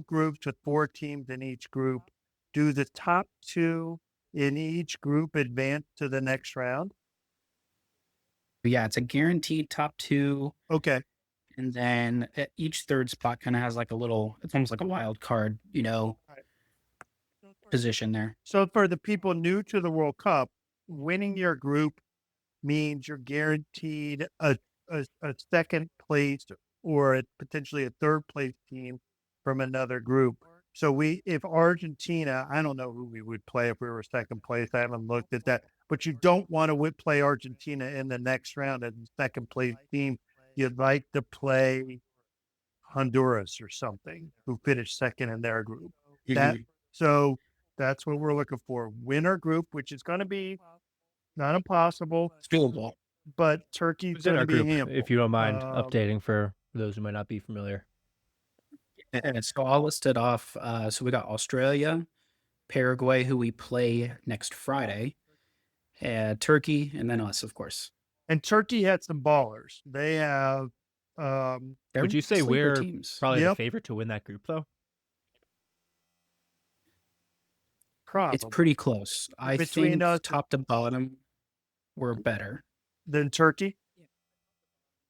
groups with 4 teams in each group. Do the top 2 in each group advance to the next round? Yeah, it's a guaranteed top 2. Okay. And then each third spot kind of has like it's almost like a wild card, position there. So for the people new to the World Cup, winning your group means you're guaranteed a second place or potentially a third place team from another group. So if Argentina, I don't know who we would play if we were second place. I haven't looked at that, but you don't want to play Argentina in the next round as the second place team. You'd like to play Honduras or something, who finished second in their group. So that's what we're looking for. Win our group, which is going to be not impossible. It's doable. But Turkey's Who's in going our to be a group, handful. if you don't mind updating for those who might not be familiar. And so I'll list it off. So we got Australia, Paraguay, who we play next Friday, Turkey, and then us, of course. And Turkey had some ballers. They have. Would you say we're probably the favorite to win that group, though? Probably. It's pretty close. I think top to bottom, we're better than Turkey.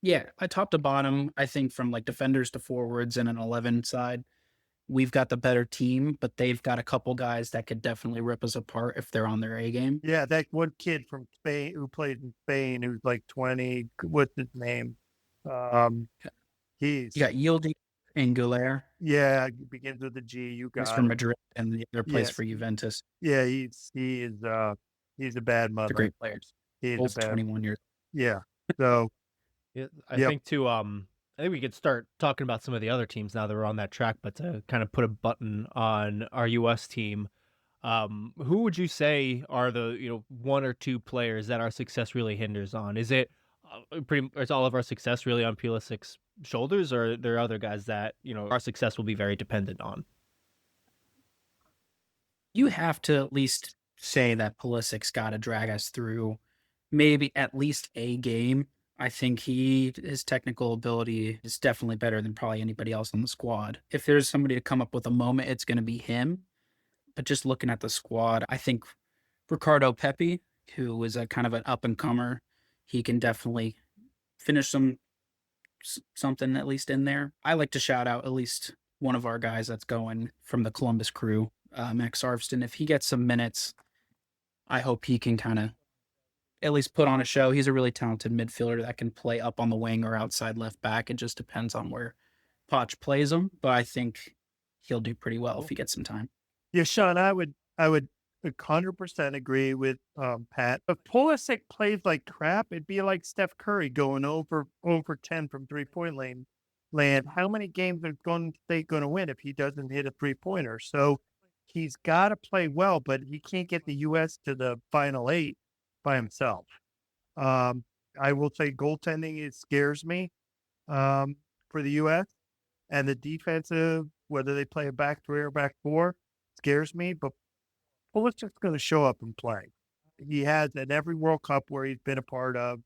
Yeah, top to bottom, I think from like defenders to forwards and an 11 side, we've got the better team, but they've got a couple guys that could definitely rip us apart if they're on their A game. Yeah, that one kid from Spain who played in Spain who's like 20. What's his name? You got Yildiz Angular. Yeah, begins with a G. You got. He's from Madrid, and the other plays for Juventus. Yeah, he's a bad mother. He's a great player. He's both 21 years. Yeah. So yeah, I think too. I think we could start talking about some of the other teams now that we're on that track. But to kind of put a button on our U.S. team, who would you say are the 1 or 2 players that our success really hinders on? Is it is all of our success really on Pulisic's shoulders, or are there other guys that our success will be very dependent on? You have to at least say that Pulisic's got to drag us through maybe at least a game. I think his technical ability is definitely better than probably anybody else on the squad. If there's somebody to come up with a moment, it's going to be him. But just looking at the squad, I think Ricardo Pepi, who is a kind of an up-and-comer, he can definitely finish something at least in there. I like to shout out at least one of our guys that's going from the Columbus Crew, Max Arvston. If he gets some minutes, I hope he can kind of at least put on a show. He's a really talented midfielder that can play up on the wing or outside left back. It just depends on where Poch plays him, but I think he'll do pretty well if he gets some time. Yeah, Sean, I would 100% agree with Pat. If Pulisic plays like crap, it'd be like Steph Curry going over 10 from 3-point land. How many games are Golden State going to win if he doesn't hit a 3-pointer? So he's got to play well, but he can't get the U.S. to the final 8 by himself. I will say goaltending, it scares me for the U.S. And the defensive, whether they play a back 3 or back 4, scares me. But Pulisic's going to show up and play. He has at every World Cup where he's been a part of,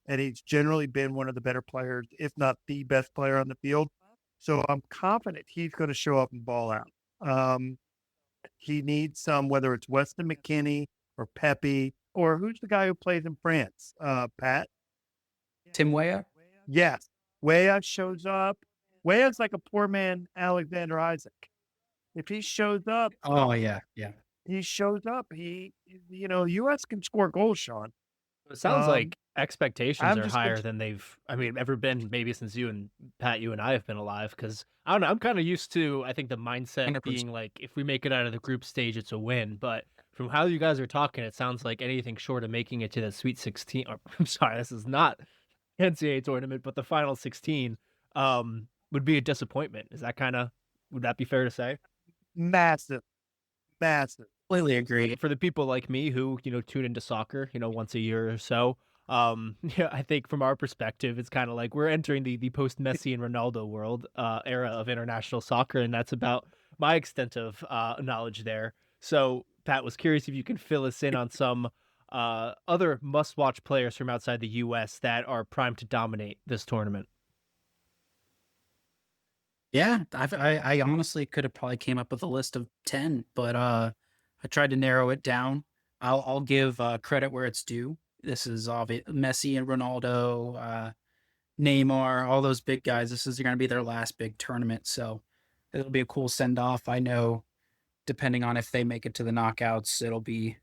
and he's generally been one of the better players, if not the best player on the field. So I'm confident he's going to show up and ball out. He needs some, whether it's Weston McKennie or Pepe, or who's the guy who plays in France? Pat? Tim Weah? Yes. Weah shows up. Weah's like a poor man Alexander Isaac. If he shows up, Oh, yeah. he shows up. U.S. can score goals, Sean. It sounds like expectations I'm are just higher than they've, ever been maybe since you and Pat, you and I have been alive. Because I don't know, I'm kind of used to, I think, the mindset 100%. being like, if we make it out of the group stage, it's a win. But from how you guys are talking, it sounds like anything short of making it to the Sweet 16, or I'm sorry, this is not NCAA tournament, but the Final 16 would be a disappointment. Is that would that be fair to say? Massive. Completely agree. For the people like me who, tune into soccer, once a year or so, I think from our perspective, it's kind of like we're entering the post Messi and Ronaldo world era of international soccer, and that's about my extent of knowledge there. So, Pat, was curious if you can fill us in on some other must-watch players from outside the U.S. that are primed to dominate this tournament. Yeah, I honestly could have probably came up with a list of 10, but I tried to narrow it down. I'll give credit where it's due. This is obvious. Messi and Ronaldo, Neymar, all those big guys. This is going to be their last big tournament, so it'll be a cool send off. I know, depending on if they make it to the knockouts, it'll be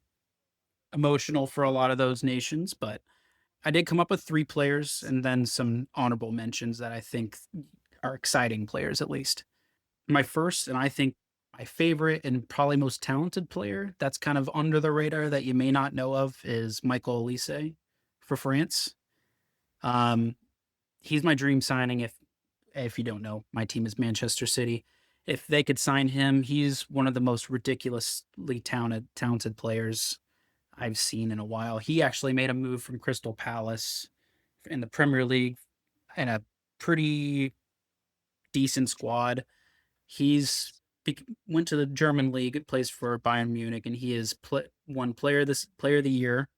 emotional for a lot of those nations. But I did come up with 3 players and then some honorable mentions that I think are exciting players, at least. My first, and I think my favorite and probably most talented player that's kind of under the radar that you may not know of is Michael Olise for France. He's my dream signing. If you don't know, my team is Manchester City. If they could sign him, he's one of the most ridiculously talented players I've seen in a while. He actually made a move from Crystal Palace in the Premier League in a pretty decent squad. He's went to the German league, plays for Bayern Munich, and he is won player of the year,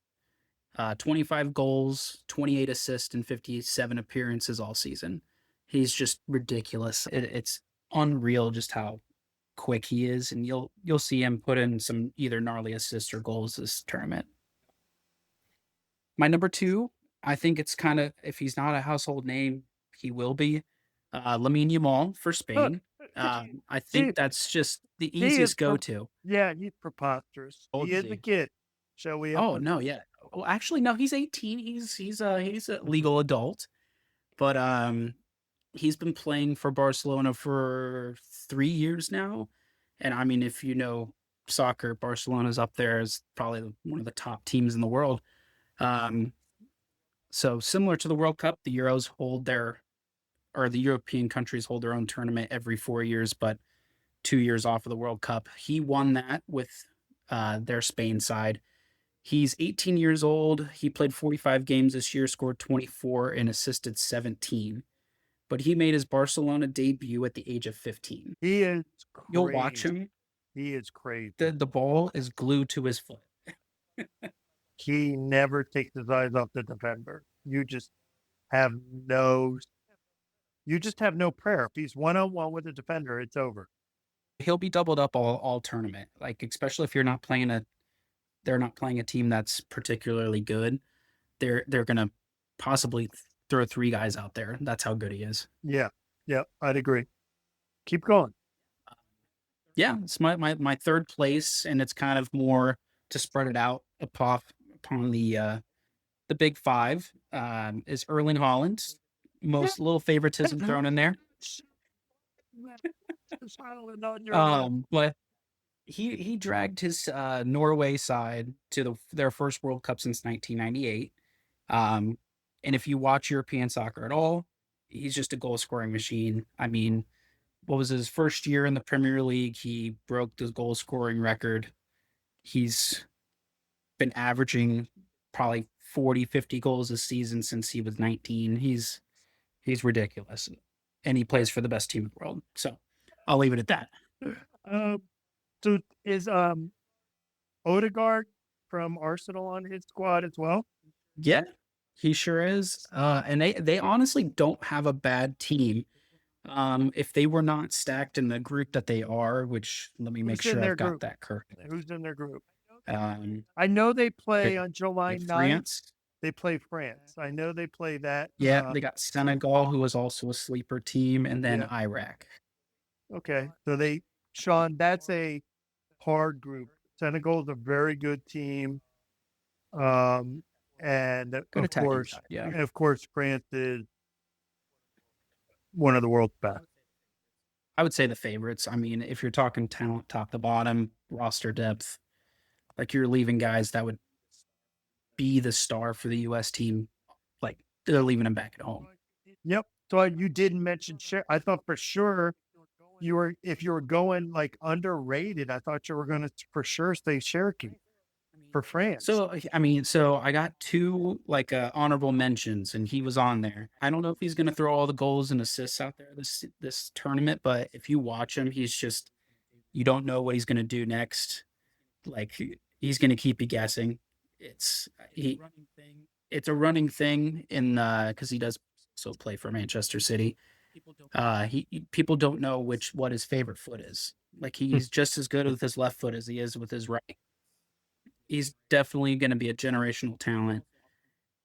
25 goals, 28 assists, and 57 appearances all season. He's just ridiculous. It's unreal just how quick he is, and you'll see him put in some either gnarly assists or goals this tournament. My number 2, I think it's kind of, if he's not a household name, he will be. Lamine Yamal for Spain. I think that's just the easiest go-to. Yeah, he's preposterous. He is a kid. Shall we? Oh no, yeah. Well, actually, no. He's 18. He's a legal adult, but he's been playing for Barcelona for 3 years now, and I mean, if you know soccer, Barcelona's up there as probably one of the top teams in the world. So similar to the World Cup, the Euros the European countries hold their own tournament every 4 years, but 2 years off of the World Cup. He won that with their Spain side. He's 18 years old. He played 45 games this year, scored 24 and assisted 17. But he made his Barcelona debut at the age of 15. He is crazy. You'll watch him. He is crazy. The ball is glued to his foot. He never takes his eyes off the defender. You just have no prayer. If he's 1-on-1 with the defender, it's over. He'll be doubled up all tournament. Like, especially if they're not playing a team that's particularly good. They're gonna possibly throw 3 guys out there. That's how good he is. Yeah, I'd agree. Keep going. Yeah, it's my third place, and it's kind of more to spread it out upon the big 5 is Erling Haaland. Most little favoritism thrown in there. But he dragged his Norway side to their first World Cup since 1998. And if you watch European soccer at all, he's just a goal scoring machine. I mean, what was his first year in the Premier League? He broke the goal scoring record. He's been averaging probably 40, 50 goals a season since he was 19. He's ridiculous. And he plays for the best team in the world. So I'll leave it at that. So is Odegaard from Arsenal on his squad as well? Yeah, he sure is. And they honestly don't have a bad team. If they were not stacked in the group that they are, which let me make Who's in sure their I've got group? that correct. Who's in their group? I know they play on July 9th. France. They play France. I know they play that. Yeah, they got Senegal, who was also a sleeper team, and then Iraq. Okay, so Sean, that's a hard group. Senegal is a very good team. And Good of course, side, yeah. and of course, France is one of the world's best. I would say the favorites. I mean, if you're talking talent, top to bottom, roster depth, like you're leaving guys that would be the star for the U.S. team, like they're leaving them back at home. Yep. So you didn't mention I thought for sure if you were going like underrated, I thought you were going to for sure say Cherokee for France. So I mean, I got two like honorable mentions, and he was on there. I don't know if he's going to throw all the goals and assists out there this tournament, but if you watch him, he's just you don't know what he's going to do next. Like he's going to keep you guessing. It's a running thing in because he does also play for Manchester City. People don't know what his favorite foot is. Like he's just as good with his left foot as he is with his right. He's definitely going to be a generational talent.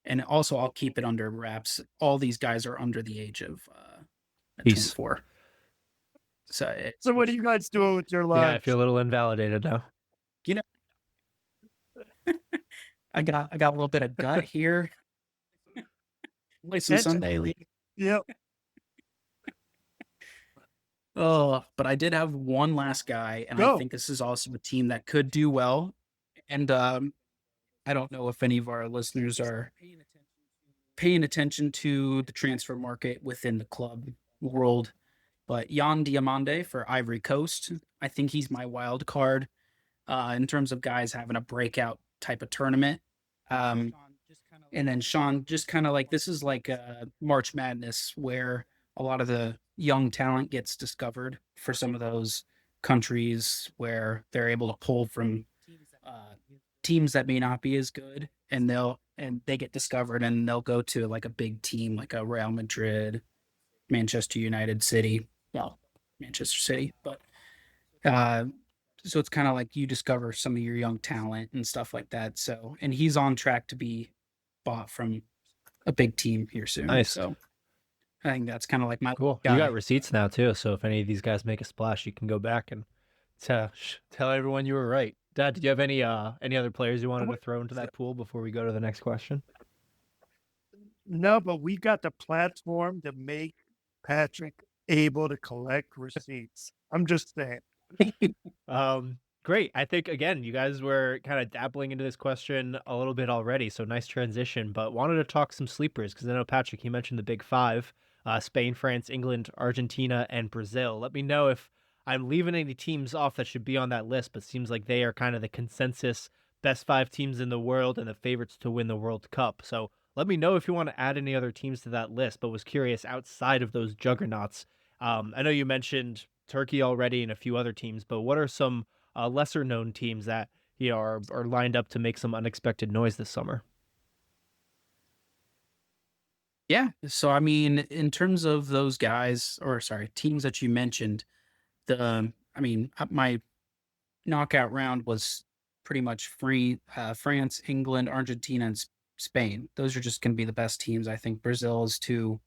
And also, I'll keep it under wraps. All these guys are under the age of 24. So what are you guys doing with your lives? Yeah, I feel a little invalidated now. You know, I got a little bit of gut here. Play some Sunday league. Yep. Oh, but I did have one last guy, and I think this is also a team that could do well. And I don't know if any of our listeners are paying attention to the transfer market within the club world, but Yan Diomande for Ivory Coast, I think he's my wild card in terms of guys having a breakout type of tournament. And then Sean, just kind of like this is like March Madness where a lot of the young talent gets discovered for some of those countries where they're able to pull from teams that may not be as good, and they get discovered and they'll go to like a big team like a Real Madrid, Manchester United, Manchester City. But so it's kind of like you discover some of your young talent and stuff like that. So, and he's on track to be bought from a big team here soon. Nice. So I think that's kind of like my cool. guy. You got receipts now too, so if any of these guys make a splash, you can go back and tell everyone you were right. Dad, did you have any other players you wanted to throw into that pool before we go to the next question? No, but we've got the platform to make Patrick able to collect receipts. I'm just saying. Great. I think, again, you guys were kind of dabbling into this question a little bit already, so nice transition, but wanted to talk some sleepers because I know, Patrick, you mentioned the big five, Spain, France, England, Argentina, and Brazil. Let me know if I'm leaving any teams off that should be on that list, but seems like they are kind of the consensus best five teams in the world and the favorites to win the World Cup. So let me know if you want to add any other teams to that list, but was curious outside of those juggernauts. I know you mentioned Turkey already and a few other teams, but what are some lesser known teams that are lined up to make some unexpected noise this summer? Yeah. So, I mean, in terms of those teams that you mentioned, my knockout round was pretty much free. France, England, Argentina, and Spain. Those are just going to be the best teams. I think Brazil is too.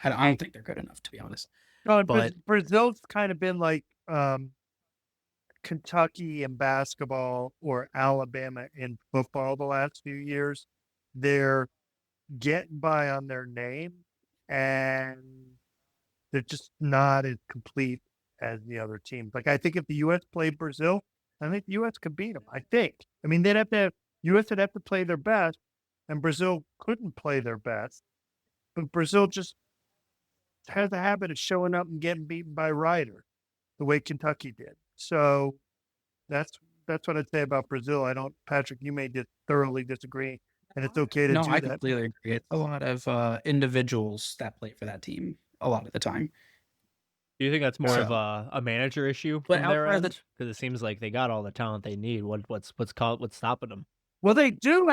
I don't think they're good enough, to be honest. No, but Brazil's kind of been like Kentucky in basketball or Alabama in football the last few years. They're getting by on their name, and they're just not as complete as the other teams. Like, I think if the U.S. played Brazil, I think the U.S. could beat them. I think. I mean, U.S. would have to play their best, and Brazil couldn't play their best. But Brazil just has a habit of showing up and getting beaten by Ryder, the way Kentucky did. So that's what I'd say about Brazil. I don't, Patrick, you may just thoroughly disagree, and it's okay to No, do I that. completely agree. It's a lot of individuals that play for that team a lot of the time. Do you think that's more So- of a manager issue But from their outside of end? the- Because it seems like they got all the talent they need. What's stopping them? Well, they do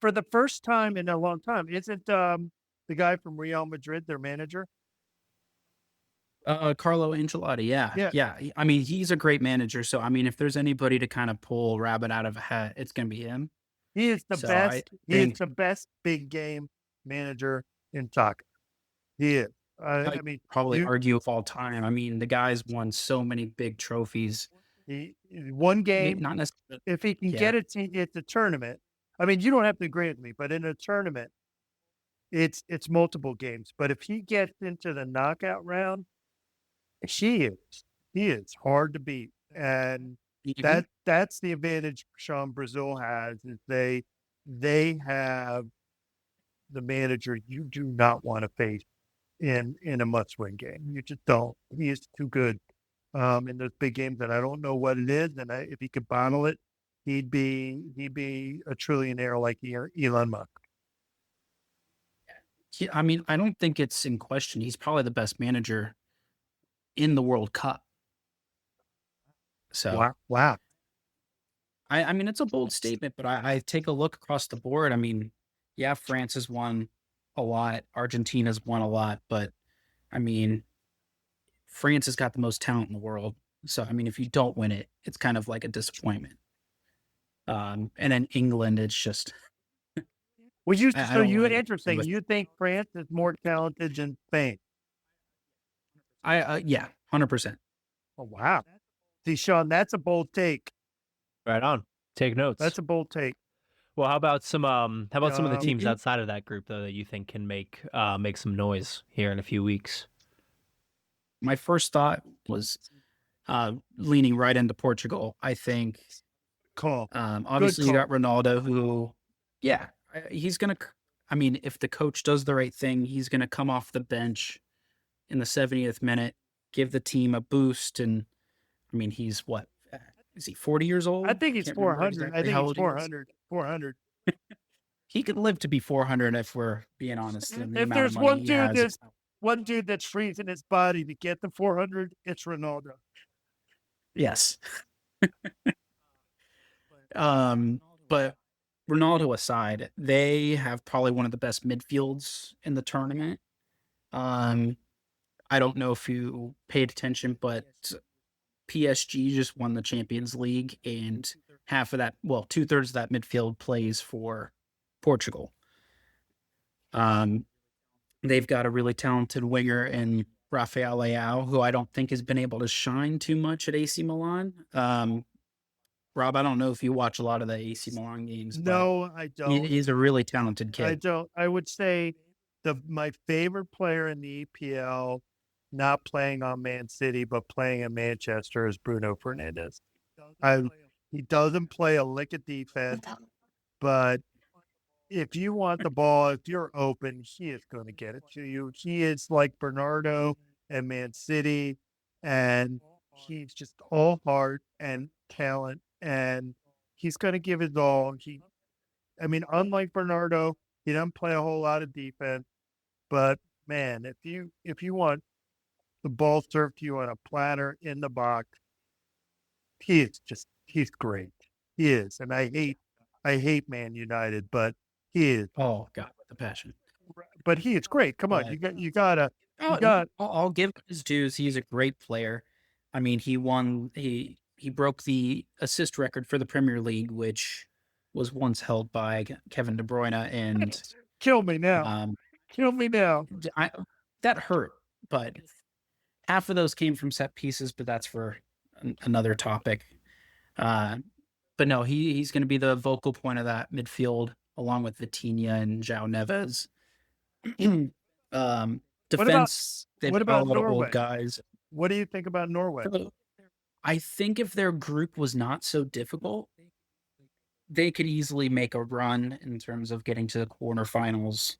for the first time in a long time. Isn't the guy from Real Madrid their manager? Carlo Ancelotti, yeah. I mean, he's a great manager. So, I mean, if there's anybody to kind of pull rabbit out of a hat, it's going to be him. He is the So best. I He is think- the best big game manager in soccer. He is. I mean, Probably argue of all time. I mean, the guy's won so many big trophies. one game. Not necessarily. If he can Yeah. get it to the tournament, I mean, you don't have to agree with me, but in a tournament, it's multiple games. But if he gets into the knockout round, he is hard to beat, and that's the advantage Sean Brazil has, is they have the manager you do not want to face in a must-win game. You just don't. He is too good in those big games, and I don't know what it is. And if he could bottle it, he'd be a trillionaire like Elon Musk. I mean, I don't think it's in question. He's probably the best manager in the World Cup. So Wow. I mean, it's a bold statement, but I take a look across the board. I mean, yeah, France has won a lot. Argentina's won a lot, but I mean, France has got the most talent in the world. So, I mean, if you don't win it, it's kind of like a disappointment. And then England, it's just. Well, interesting. You think France is more talented than Spain? Yeah, 100%. Oh, wow. See, Sean, that's a bold take. Right on. Take notes. That's a bold take. Well, how about some of the teams you- outside of that group though that you think can make some noise here in a few weeks? My first thought was leaning right into Portugal. I think Call. obviously you got Ronaldo, who, yeah, he's going to, I mean, if the coach does the right thing, he's going to come off the bench in the 70th minute, give the team a boost. And I mean, he's what? Is he 40 years old? I think he's 400. I think he's 400. 400. He could live to be 400 if we're being honest. If there's one dude that's freezing his body to get the 400, it's Ronaldo. Yes. But Ronaldo aside, they have probably one of the best midfields in the tournament. I don't know if you paid attention, but PSG just won the Champions League, and half of that, well, 2/3 of that midfield plays for Portugal. They've got a really talented winger in Rafael Leao, who I don't think has been able to shine too much at AC Milan. Rob, I don't know if you watch a lot of the AC Milan games. No, I don't. He's a really talented kid. I don't. I would say my favorite player in the EPL, not playing on Man City but playing in Manchester, is Bruno Fernandes. He doesn't play a lick of defense, but if you want the ball, if you're open, he is going to get it to you. He is like Bernardo and Man City, and he's just all heart and talent, and he's going to give his all. Unlike Bernardo, he doesn't play a whole lot of defense, but man, if you want the ball served to you on a platter in the box, he's great. He is, and I hate Man United, but he is. Oh God, with the passion. But he is great. Come on, But- you gotta. I'll give his dues. He's a great player. I mean, he broke the assist record for the Premier League, which was once held by Kevin De Bruyne, and Kill me now. Kill me now. that hurt. But half of those came from set pieces, but that's for another topic. But no, he's going to be the vocal point of that midfield, along with Vitinha and João Neves. defense. They've what got a about lot of Norway? old guys. What do you think about Norway? So, I think if their group was not so difficult, they could easily make a run in terms of getting to the quarterfinals.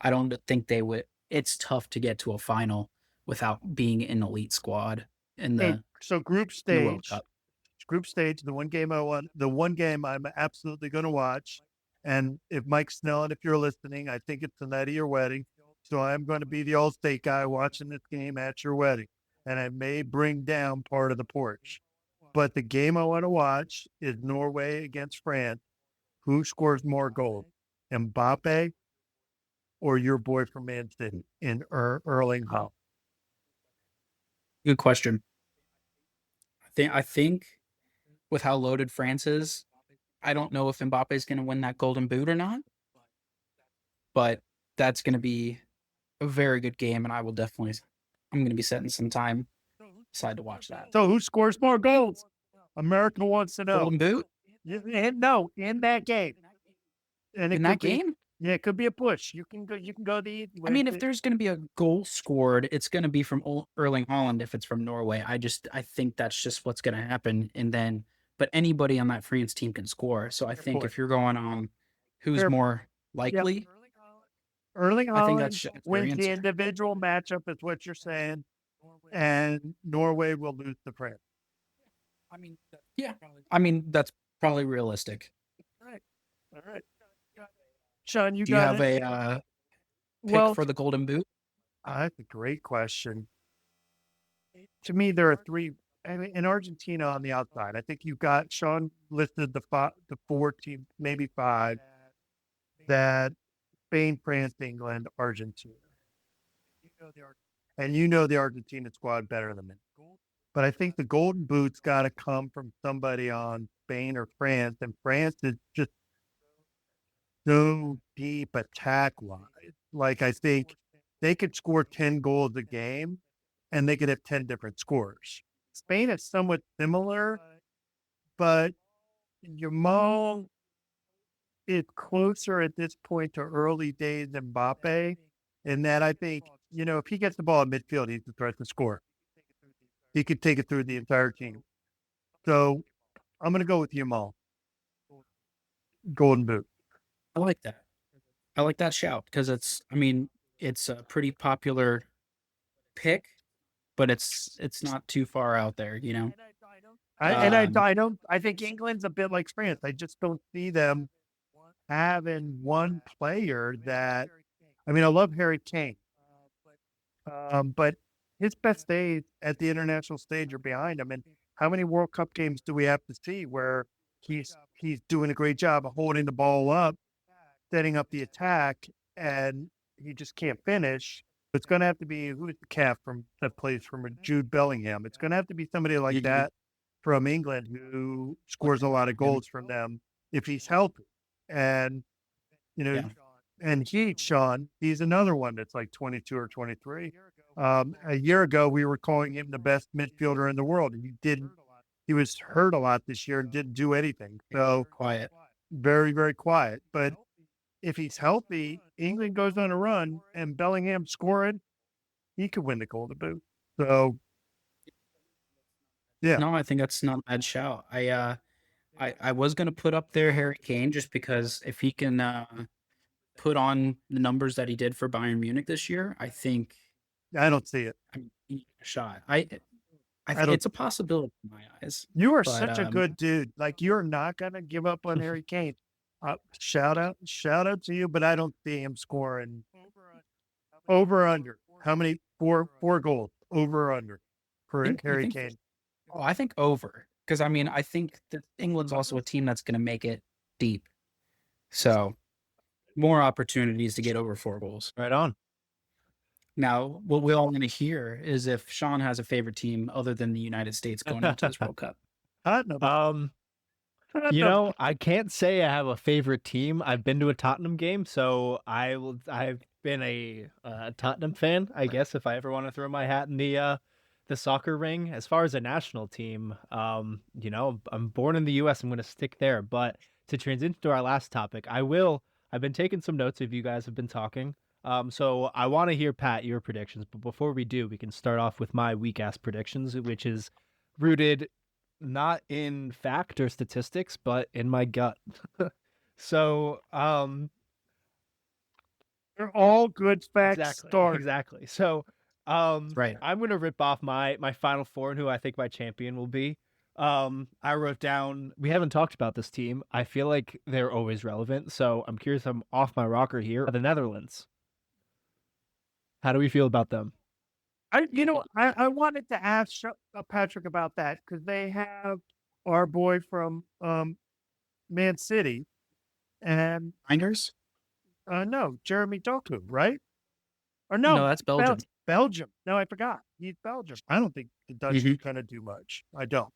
I don't think they would. It's tough to get to a final without being an elite squad in So group the World stage, Cup. the one game I want, the one game I'm absolutely going to watch. And if Mike Snell, and if you're listening, I think it's the night of your wedding. So I'm going to be the All-State guy watching this game at your wedding. And I may bring down part of the porch. But the game I want to watch is Norway against France. Who scores more goals, Mbappe or your boy from Man City in Erling Haaland? Good question. I think with how loaded France is, I don't know if Mbappe is going to win that Golden Boot or not, but that's going to be a very good game, and I'm going to be setting some time aside to watch that. So who scores more goals? America wants to know. Golden Boot? No, in that game. And In that game? Yeah, it could be a push. You can go the. I mean, if there's going to be a goal scored, it's going to be from Erling Haaland if it's from Norway. I think that's just what's going to happen. And then, but anybody on that France team can score. So I think if you're going on who's more likely, Erling I think Haaland that's wins the individual matchup, is what you're saying, and Norway will lose to France. I mean, that's probably realistic. All right. Sean, Do you have a pick for the Golden Boot? That's a great question. To me, there are three. I mean, in Argentina on the outside, I think you've got Sean listed the 4 teams, maybe 5, that Spain, France, England, Argentina. And you know the Argentina squad better than me. But I think the Golden Boot's got to come from somebody on Spain or France, and France is just so deep attack-wise. Like, I think they could score 10 goals a game, and they could have 10 different scores. Spain is somewhat similar, but Yamal is closer at this point to early days Mbappe, in that I think, if he gets the ball in midfield, he's the threat to score. He could take it through the entire team. So I'm going to go with Yamal. Golden Boot. I like that. I like that shout because it's a pretty popular pick, but it's not too far out there, I think England's a bit like France. I just don't see them having one player that. I mean, I love Harry Kane, but his best days at the international stage are behind him. And how many World Cup games do we have to see where he's doing a great job of holding the ball up, setting up the attack, and he just can't finish? It's going to have to be, who's the calf that plays from Jude Bellingham? It's going to have to be somebody like that from England who scores a lot of goals from them if he's healthy. And, and Sean, he's another one that's like 22 or 23. A year ago, we were calling him the best midfielder in the world, and he was hurt a lot this year and didn't do anything. So quiet, very, very quiet. But if he's healthy, England goes on a run and Bellingham scoring, he could win the Golden Boot. So, yeah. No, I think that's not a bad shout. I was going to put up there Harry Kane just because if he can put on the numbers that he did for Bayern Munich this year, I think I don't see it. A shot. I it's a possibility in my eyes. You are such a good dude. Like, you're not going to give up on Harry Kane. Shout out to you, but I don't see him scoring over under. How many? Four goals over or under for Harry Kane. Oh, I think over, because I think that England's also a team that's going to make it deep, so more opportunities to get over 4 goals. Right on. Now, what we all want to hear is if Sean has a favorite team other than the United States going into this World Cup. I can't say I have a favorite team. I've been to a Tottenham game, so I've been a Tottenham fan, I guess, if I ever want to throw my hat in the soccer ring. As far as a national team, I'm born in the US. I'm going to stick there. But to transition to our last topic, I've been taking some notes if you guys have been talking. So I want to hear, Pat, your predictions. But before we do, we can start off with my weak-ass predictions, which is rooted not in fact or statistics, but in my gut. So, They're all good facts. exactly. So, Right. I'm gonna rip off my final four and who I think my champion will be. I wrote down. We haven't talked about this team. I feel like they're always relevant. So I'm curious. I'm off my rocker here. The Netherlands. How do we feel about them? I wanted to ask Patrick about that because they have our boy from Man City and Reinders? no, Jeremy Doku, right? Or No, no, that's Belgium. Belgium. No, I forgot. He's Belgium. I don't think the Dutch Mhm. are gonna do much. I don't.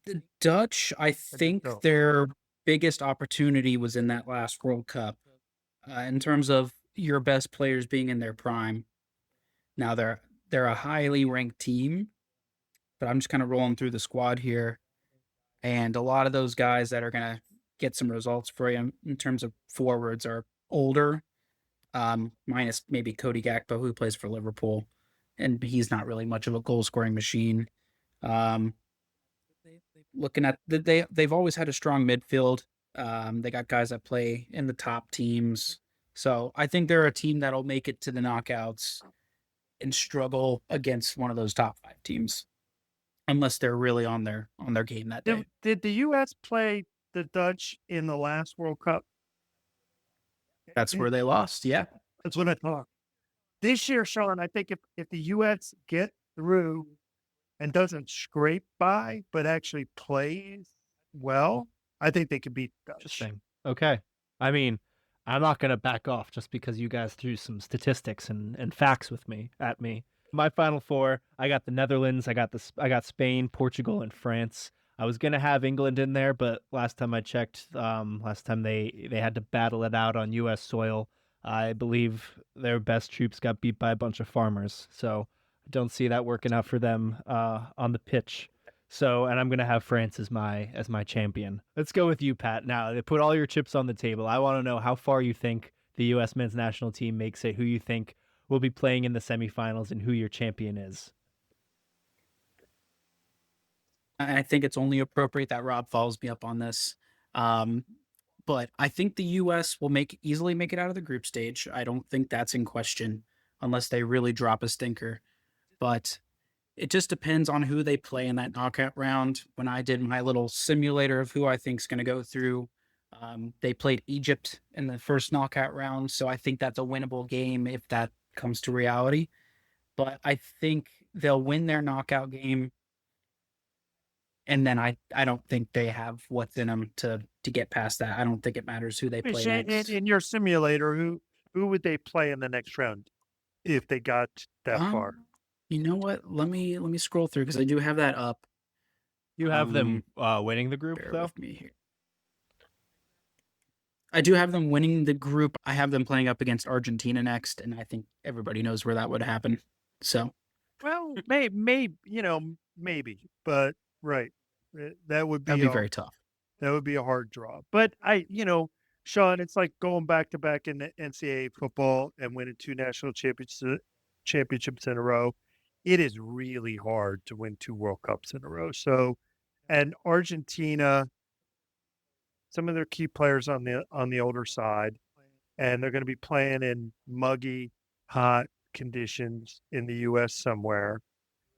The Dutch, I think don't. their biggest opportunity was in that last World Cup, in terms of your best players being in their prime. Now they're a highly ranked team, but I'm just kind of rolling through the squad here, and a lot of those guys that are gonna get some results for you in terms of forwards are older, minus maybe Cody Gakpo, who plays for Liverpool, and he's not really much of a goal scoring machine. Um, Looking at they've always had a strong midfield. They got guys that play in the top teams. So I think they're a team that'll make it to the knockouts and struggle against one of those top 5 teams. Unless they're really on their game that day. Did the US play the Dutch in the last World Cup? That's where they lost. Yeah. That's what I thought. This year, Sean, I think if the US get through and doesn't scrape by, but actually plays well, I think they could beat the Dutch. Interesting. Okay. I mean, I'm not gonna back off just because you guys threw some statistics and facts at me. My final four, I got the Netherlands, I got Spain, Portugal, and France. I was gonna have England in there, but last time I checked, last time they had to battle it out on U.S. soil. I believe their best troops got beat by a bunch of farmers, so I don't see that working out for them on the pitch. So, and I'm gonna have France as my champion. Let's go with you, Pat. Now, they put all your chips on the table. I want to know how far you think the U.S. men's national team makes it. Who you think will be playing in the semifinals, and who your champion is. I think it's only appropriate that Rob follows me up on this. But I think the US will easily make it out of the group stage. I don't think that's in question unless they really drop a stinker. But it just depends on who they play in that knockout round. When I did my little simulator of who I think is going to go through, they played Egypt in the first knockout round. So I think that's a winnable game if that comes to reality. But I think they'll win their knockout game. And then I don't think they have what's in them to get past that. I don't think it matters who they play next. In your simulator, who would they play in the next round if they got that far? You know what? Let me scroll through because I do have that up. You have them winning the group, Bear though? with me here. I do have them winning the group. I have them playing up against Argentina next, and I think everybody knows where that would happen. So, well, maybe, but right, that would be that'd be very tough. That would be a hard draw. But Sean, it's like going back to back in the NCAA football and winning 2 national championships in a row. It is really hard to win 2 World Cups in a row. So, and Argentina, some of their key players on the older side, and they're going to be playing in muggy, hot conditions in the U.S. somewhere.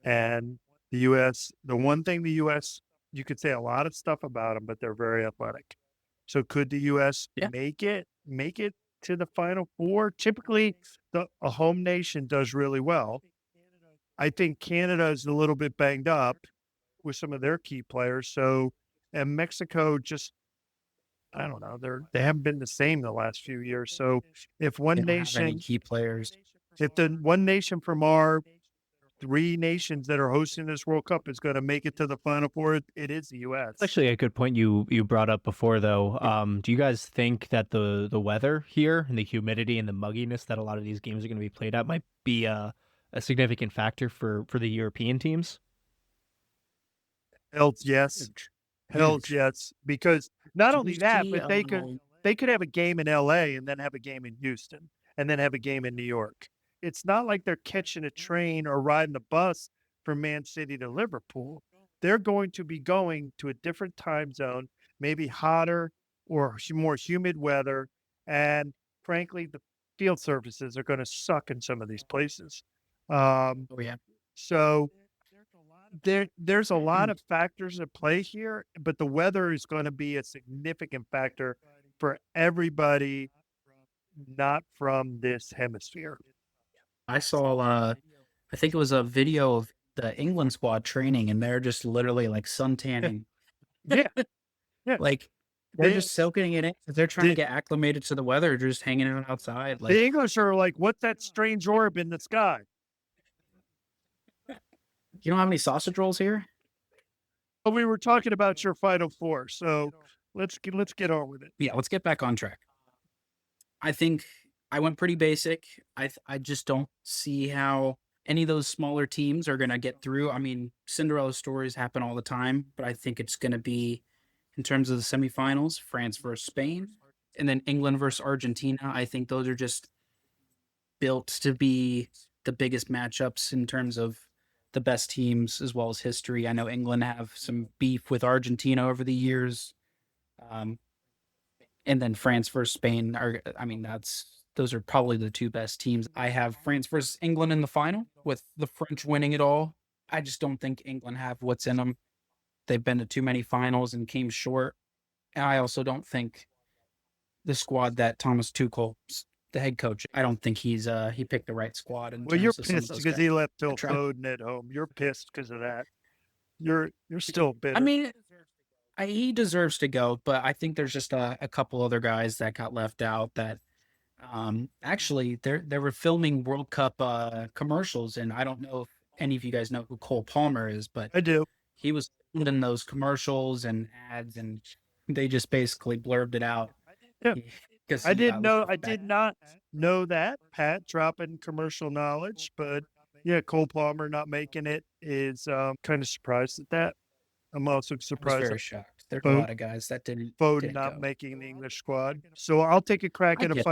And the U.S., the one thing the U.S., you could say a lot of stuff about them, but they're very athletic. So could the U.S. make it to the Final Four? Typically, a home nation does really well. I think Canada is a little bit banged up with some of their key players. So, and Mexico just, I don't know, they haven't been the same the last few years. So if one They don't have any nation, key players. if the one nation from our 3 nations that are hosting this World Cup is going to make it to the Final Four, it is the U.S. That's actually a good point you brought up before, though. Do you guys think that the weather here and the humidity and the mugginess that a lot of these games are going to be played at might be a significant factor for the European teams? Hells yes. Hells yes. Because not only that, but they could they could have a game in LA and then have a game in Houston and then have a game in New York. It's not like they're catching a train or riding a bus from Man City to Liverpool. They're going to be going to a different time zone, maybe hotter or more humid weather. And frankly, the field surfaces are going to suck in some of these places. Oh yeah. So there's a lot of factors at play here, but the weather is going to be a significant factor for everybody not from this hemisphere. I saw I think it was a video of the England squad training, and they're just literally like sun tanning. Yeah, yeah. Like they're They, just soaking it in 'cause they're trying to the, get acclimated to the weather, just hanging out outside. the Like, English are like, what's that strange orb in the sky? you don't have any sausage rolls here? But we were talking about your Final Four, so let's get on with it. Yeah, let's get back on track. I think I went pretty basic. I just don't see how any of those smaller teams are going to get through. I mean, Cinderella stories happen all the time, but I think it's going to be in terms of the semifinals, France versus Spain, and then England versus Argentina. I think those are just built to be the biggest matchups in terms of the best teams as well as history. I know England have some beef with Argentina over the years. And then France versus Spain are, I mean, those are probably the two best teams. I have France versus England in the final with the French winning it all. I just don't think England have what's in them. They've been to too many finals and came short. And I also don't think the squad that Thomas Tuchel, the head coach, I don't think he picked the right squad. Well, you're terms of some of pissed those because guys. he left Phil tried- Foden at home. You're pissed because of that. You're still bitter. I mean, he deserves to go, but I think there's just a couple other guys that got left out that actually they were filming World Cup commercials, and I don't know if any of you guys know who Cole Palmer is, but I do. he was in those commercials and ads, and they just basically blurbed it out. Yeah. Because I did not know that. Pat dropping commercial knowledge, but yeah, Cole Palmer not making it is kind of surprised at that. I'm also I was surprised very at shocked. There are a lot of guys that didn't Foden not go. making the English squad. So I'll take a crack I at a get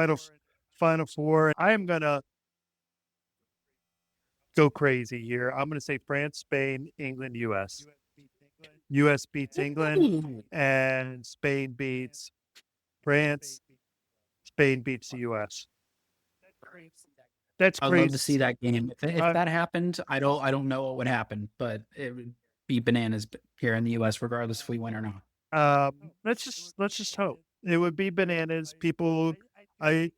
final four. I am gonna go crazy here. I'm gonna say France, Spain, England, US. US beats England Ooh. and Spain beats France. Spain beats the US. That's I'd crazy. love to see that game. If that happened, I don't know what would happen, but it would be bananas here in the US, regardless if we win or not. Let's just hope it would be bananas. People, I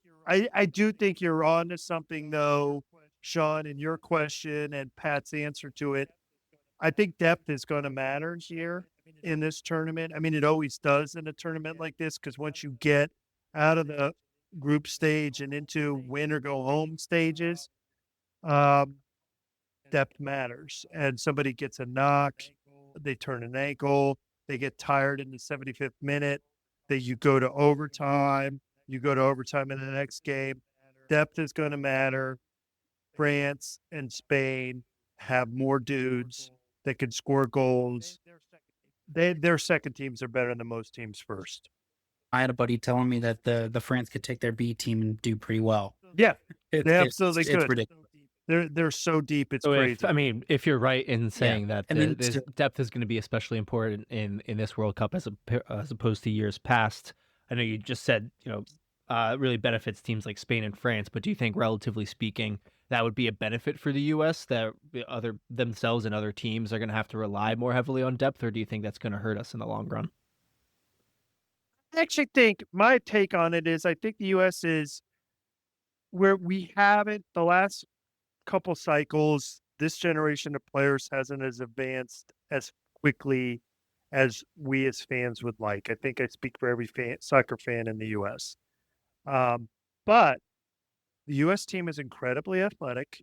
do think you're on to something though, Sean, in your question and Pat's answer to it. I think depth is going to matter here in this tournament. I mean, it always does in a tournament like this because once you get out of the group stage and into win or go home stages, depth matters. And somebody gets a knock, they turn an ankle, they get tired in the 75th minute, you go to overtime, in the next game. Depth is going to matter. France and Spain have more dudes that can score goals. Their second teams are better than most teams first. I had a buddy telling me that the France could take their B team and do pretty well. Yeah, they absolutely it's could. ridiculous. They're so deep, it's So crazy. if you're right in saying that it's this depth is going to be especially important in this World Cup as opposed to years past, I know you just said it really benefits teams like Spain and France, but do you think, relatively speaking, that would be a benefit for the U.S. that themselves and other teams are going to have to rely more heavily on depth, or do you think that's going to hurt us in the long run? I actually think my take on it is I think the U.S. is where we haven't the last couple cycles. This generation of players hasn't as advanced as quickly as we as fans would like. I think I speak for every soccer fan in the U.S. But the U.S. team is incredibly athletic,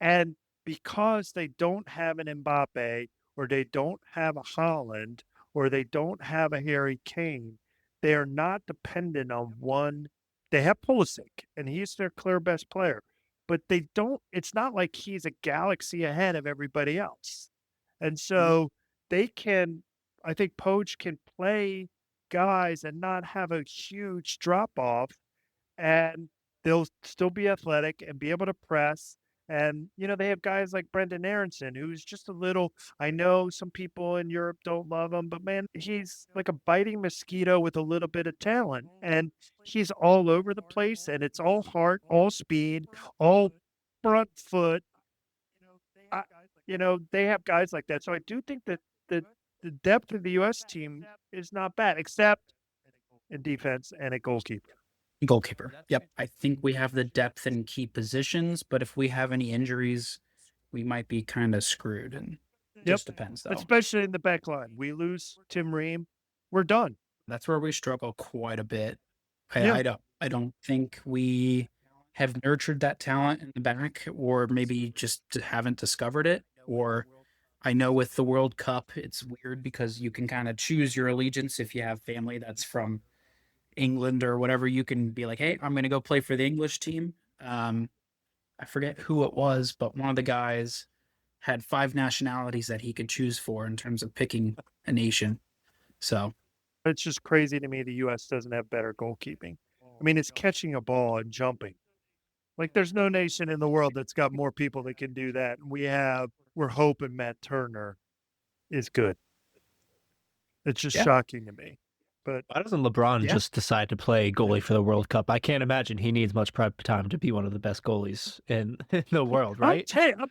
and because they don't have an Mbappe or they don't have a Holland or they don't have a Harry Kane, they are not dependent on one. They have Pulisic, and he's their clear best player, but they don't. It's not like he's a galaxy ahead of everybody else, and so they can. I think Poach can play guys and not have a huge drop off, and they'll still be athletic and be able to press. And, they have guys like Brendan Aronson, who's just a little, I know some people in Europe don't love him, but man, he's like a biting mosquito with a little bit of talent. And he's all over the place, and it's all heart, all speed, all front foot. They have guys like that. So I do think that the depth of the U.S. team is not bad, except in defense and at goalkeeper. Goalkeeper. Yep. I think we have the depth in key positions, but if we have any injuries, we might be kind of screwed. And just depends, though. Especially in the back line. We lose Tim Ream, we're done. That's where we struggle quite a bit. Yeah. I don't think we have nurtured that talent in the back, or maybe just haven't discovered it. Or I know with the World Cup, it's weird because you can kind of choose your allegiance. If you have family that's from England or whatever, you can be like, hey, I'm going to go play for the English team. I forget who it was, but one of the guys had 5 nationalities that he could choose for in terms of picking a nation. So it's just crazy to me the U.S. doesn't have better goalkeeping. I mean, it's catching a ball and jumping. Like, there's no nation in the world that's got more people that can do that. We're hoping Matt Turner is good. It's just shocking to me. But why doesn't LeBron just decide to play goalie for the World Cup? I can't imagine he needs much prep time to be one of the best goalies in the world, right? I'm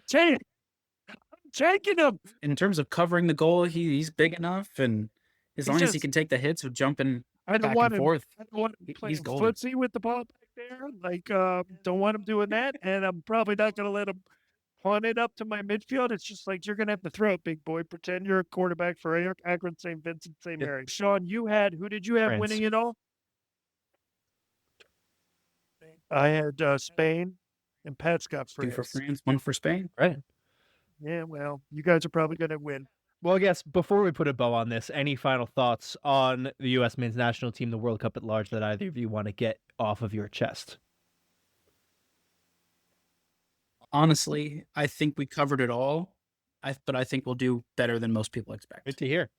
taking him. In terms of covering the goal, he's big enough, and as long as he can take the hits of jumping back and forth, I don't want him playing he's golden. footsie with the ball back there. Like, don't want him doing that, and I'm probably not going to let him punt it up to my midfield. It's just like, you're going to have to throw it, big boy. Pretend you're a quarterback for Akron, St. Vincent, St. Mary. Sean, who did you have France. winning it all? I had Spain, and Pat's got France. 2 for France, 1 for Spain. Right. Yeah, well, you guys are probably going to win. Well, I guess before we put a bow on this, any final thoughts on the U.S. men's national team, the World Cup at large, that either of you want to get off of your chest? Honestly, I think we covered it all, but I think we'll do better than most people expect. Good to hear.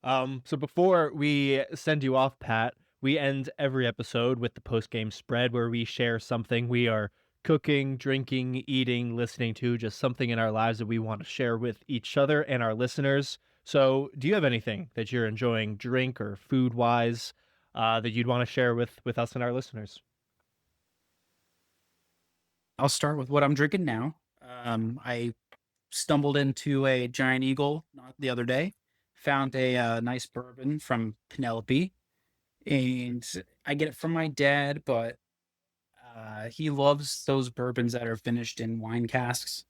So before we send you off, Pat, we end every episode with the post-game spread where we share something we are cooking, drinking, eating, listening to, just something in our lives that we want to share with each other and our listeners. So do you have anything that you're enjoying drink or food-wise that you'd want to share with us and our listeners? I'll start with what I'm drinking now. I stumbled into a Giant Eagle the other day, found a nice bourbon from Penelope, and I get it from my dad, but he loves those bourbons that are finished in wine casks,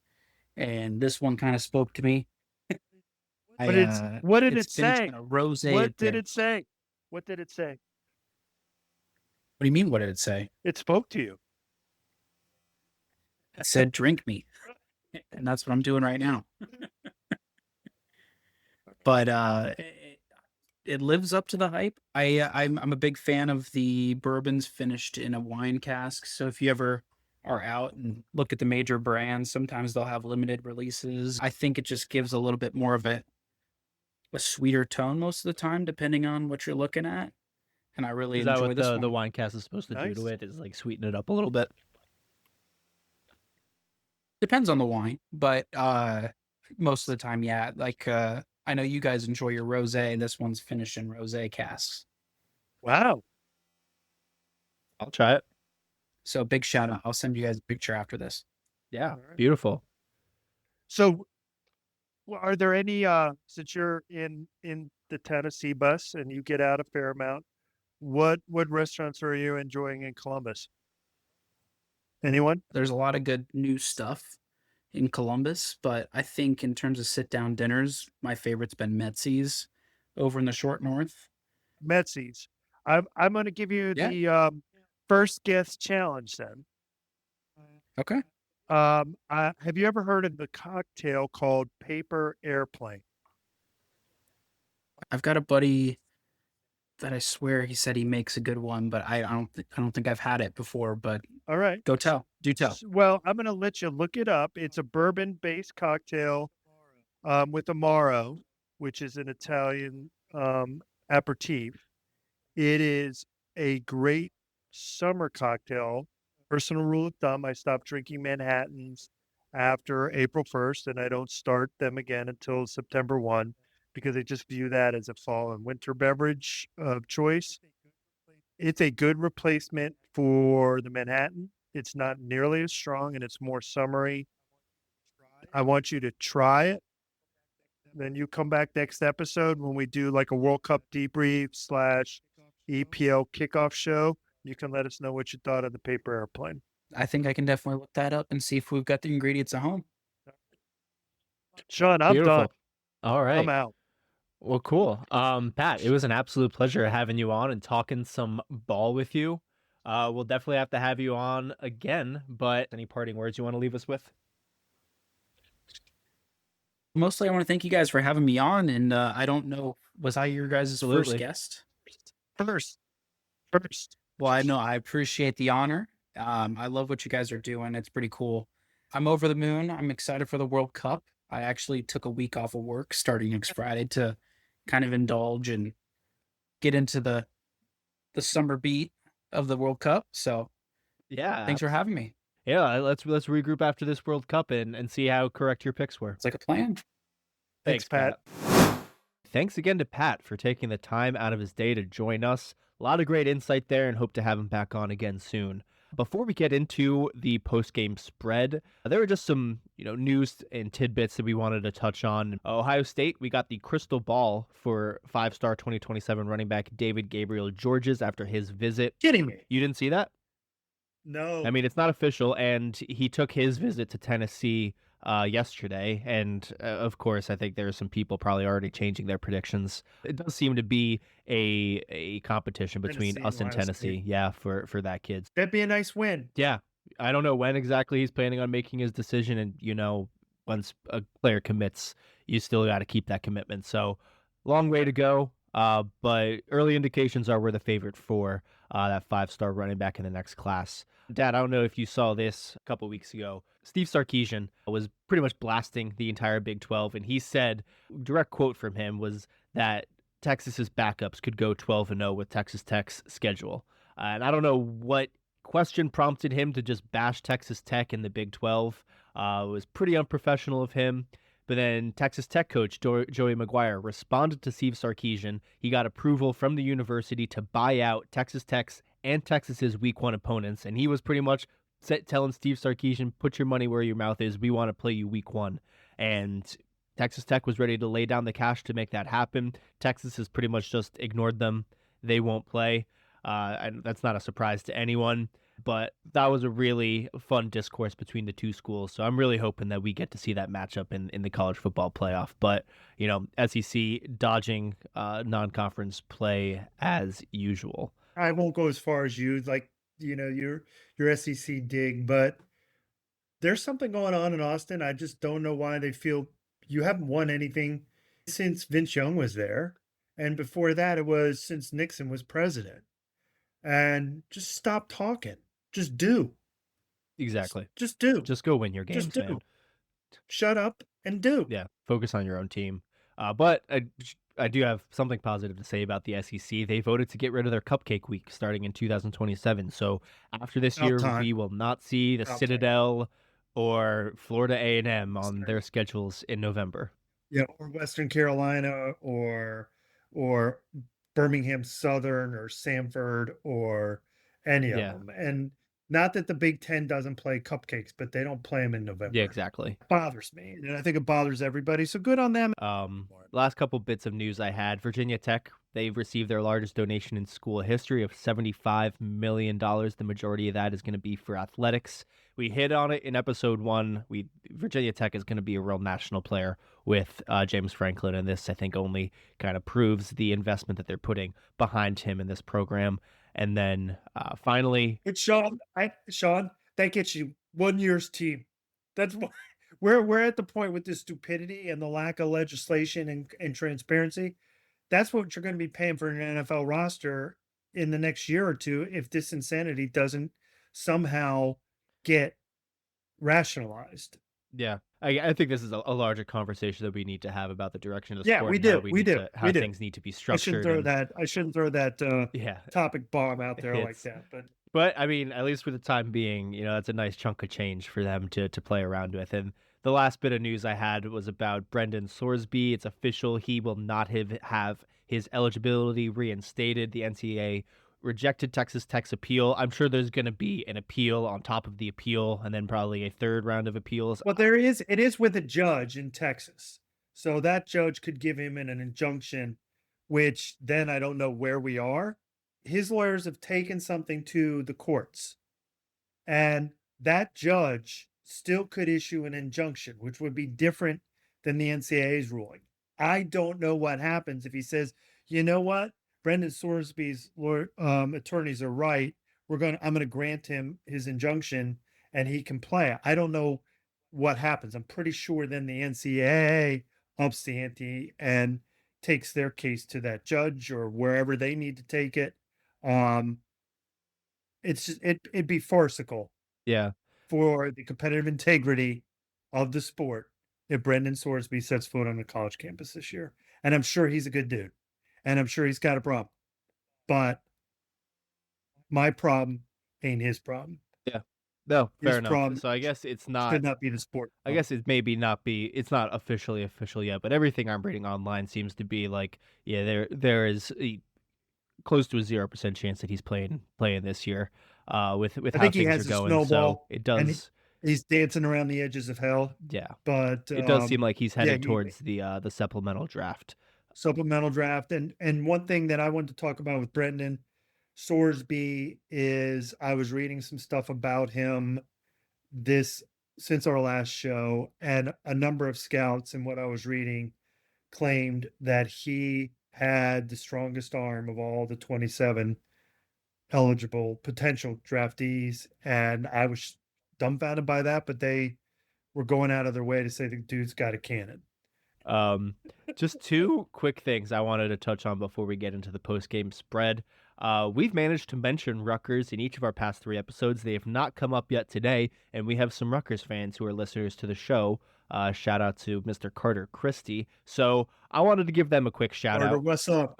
and this one kind of spoke to me. What did it say? What did it say? What did it say? What do you mean, what did it say? It spoke to you. It said, drink me. And that's what I'm doing right now. But it lives up to the hype. I'm a big fan of the bourbons finished in a wine cask. So if you ever are out and look at the major brands, sometimes they'll have limited releases. I think it just gives a little bit more of a sweeter tone most of the time, depending on what you're looking at. And I really enjoy this one. The wine cast is supposed to do to it, is like sweeten it up a little bit. Depends on the wine, but most of the time, yeah. Like I know you guys enjoy your rosé, and this one's finished in rosé casks. Wow. I'll try it. So big shout out. I'll send you guys a picture after this. Yeah, right. Beautiful. So are there any, since you're in the Tennessee bus and you get out a fair amount, what restaurants are you enjoying in Columbus? Anyone? There's a lot of good new stuff in Columbus, but I think in terms of sit-down dinners, my favorite's been Metsi's over in the short north. Metsi's. I'm going to give you the first guess challenge then. Okay. Have you ever heard of the cocktail called Paper Airplane? I've got a buddy that I swear he said he makes a good one, but I don't think I've had it before. But all right, do tell. Well, I'm going to let you look it up. It's a bourbon-based cocktail with Amaro, which is an Italian aperitif, It is a great summer cocktail. Personal rule of thumb, I stopped drinking Manhattans after April 1st, and I don't start them again until September 1 because I just view that as a fall and winter beverage of choice. It's a good replacement for the Manhattan. It's not nearly as strong and it's more summery. I want you to try it. Then you come back next episode when we do like a World Cup debrief slash EPL kickoff show. You can let us know what you thought of the paper airplane. I think I can definitely look that up and see if we've got the ingredients at home. Sean, I'm done. Beautiful. All I'm right. out. Well, cool. Pat, it was an absolute pleasure having you on and talking some ball with you. We'll definitely have to have you on again, but any parting words you want to leave us with? Mostly, I want to thank you guys for having me on. And I don't know, was I your guys' first Absolutely. guest? First. Well, I know I appreciate the honor. I love what you guys are doing. It's pretty cool. I'm over the moon. I'm excited for the World Cup. I actually took a week off of work starting next Friday to kind of indulge and get into the summer beat of the World Cup. So Yeah. thanks for having me. Yeah, let's regroup after this World Cup and see how correct your picks were. It's like a plan. Thanks, Pat. Thanks again to Pat for taking the time out of his day to join us. A lot of great insight there and hope to have him back on again soon. Before we get into the post-game spread, there were just some, news and tidbits that we wanted to touch on. Ohio State, we got the crystal ball for five-star 2027 running back David Gabriel Georges after his visit. Kidding me. You didn't see that? No. I mean, it's not official, and he took his visit to Tennessee yesterday, and of course, I think there are some people probably already changing their predictions. It does seem to be a competition between Tennessee us and and Ohio Tennessee, State. yeah, for that kid. That'd be a nice win. Yeah, I don't know when exactly he's planning on making his decision, and once a player commits, you still got to keep that commitment. So, long way to go. But early indications are we're the favorite for that five-star running back in the next class. Dad, I don't know if you saw this a couple weeks ago. Steve Sarkisian was pretty much blasting the entire Big 12, and he said, direct quote from him was that Texas's backups could go 12-0 with Texas Tech's schedule. And I don't know what question prompted him to just bash Texas Tech in the Big 12. It was pretty unprofessional of him. But then Texas Tech coach Joey McGuire responded to Steve Sarkisian. He got approval from the university to buy out Texas Tech's and Texas's Week 1 opponents, and he was pretty much telling Steve Sarkisian, put your money where your mouth is. We want to play you Week 1. And Texas Tech was ready to lay down the cash to make that happen. Texas has pretty much just ignored them. They won't play. And that's not a surprise to anyone. But that was a really fun discourse between the two schools. So I'm really hoping that we get to see that matchup in the college football playoff. But, SEC dodging non-conference play as usual. I won't go as far as you, your SEC dig, but there's something going on in Austin. I just don't know why they feel you haven't won anything since Vince Young was there. And before that, it was since Nixon was president. And just stop talking. Just do. Exactly. Just do. Just go win your games, Just do. man. Shut up and do. Yeah, focus on your own team. But I do have something positive to say about the SEC. They voted to get rid of their Cupcake Week starting in 2027, so after this year, we will not see the Citadel or Florida A&M on their schedules in November. Yeah, or Western Carolina or Birmingham Southern or Samford or any of them. And not that the Big Ten doesn't play cupcakes, but they don't play them in November. Yeah, exactly. It bothers me. And I think it bothers everybody. So good on them. Last couple bits of news I had. Virginia Tech, they've received their largest donation in school history of $75 million. The majority of that is going to be for athletics. We hit on it in episode 1. Virginia Tech is going to be a real national player with James Franklin, and this, I think, only kind of proves the investment that they're putting behind him in this program. And then finally, it's Sean, that gets you 1 year's team. That's why we're at the point with this stupidity and the lack of legislation and transparency. That's what you're going to be paying for an NFL roster in the next year or two if this insanity doesn't somehow get rationalized. Yeah, I think this is a larger conversation that we need to have about the direction of the Yeah, sport we and how do. we We need do. to how We do. things need to be I shouldn't structured. throw And that. I shouldn't throw that yeah, topic bomb out there like it's that. but I mean, at least for the time being, that's a nice chunk of change for them to play around with. And the last bit of news I had was about Brendan Sorsby. It's official; he will not have his eligibility reinstated. The NCAA rejected Texas Tech's appeal. I'm sure there's going to be an appeal on top of the appeal, and then probably a third round of appeals. well, there is. It is with a judge in Texas, so that judge could give him an injunction, which then I don't know where we are. His lawyers have taken something to the courts, and that judge still could issue an injunction, which would be different than the NCAA's ruling. I don't know what happens if he says, you know what, Brendan Sorsby's attorneys are right. I'm gonna grant him his injunction and he can play. I don't know what happens. I'm pretty sure then the NCAA ups the ante and takes their case to that judge or wherever they need to take it. Um, it'd be farcical Yeah. for the competitive integrity of the sport if Brendan Sorsby sets foot on a college campus this year. And I'm sure he's a good dude. And I'm sure he's got a problem. But my problem ain't his problem. Yeah. No, fair His enough. problem So I guess it's should not not be the sport. I guess it maybe not be it's not officially official yet, but everything I'm reading online seems to be like, yeah, there is close to a 0% chance that he's playing this year, with I how think he things are has a going. So snowball it and does, he's dancing around the edges of hell. yeah, But it does seem like he's yeah, headed towards the supplemental draft. supplemental draft. And one thing that I wanted to talk about with Brendan Sorsby is I was reading some stuff about him this since our last show, and a number of scouts and what I was reading claimed that he had the strongest arm of all the 27 eligible potential draftees. And I was dumbfounded by that, but they were going out of their way to say the dude's got a cannon. Um, just two quick things I wanted to touch on before we get into the post game spread. We've managed to mention Rutgers in each of our past 3 episodes. They have not come up yet today, and we have some Rutgers fans who are listeners to the show. Shout out to Mr. Carter Christie. So I wanted to give them a quick shout Carter, out. what's up?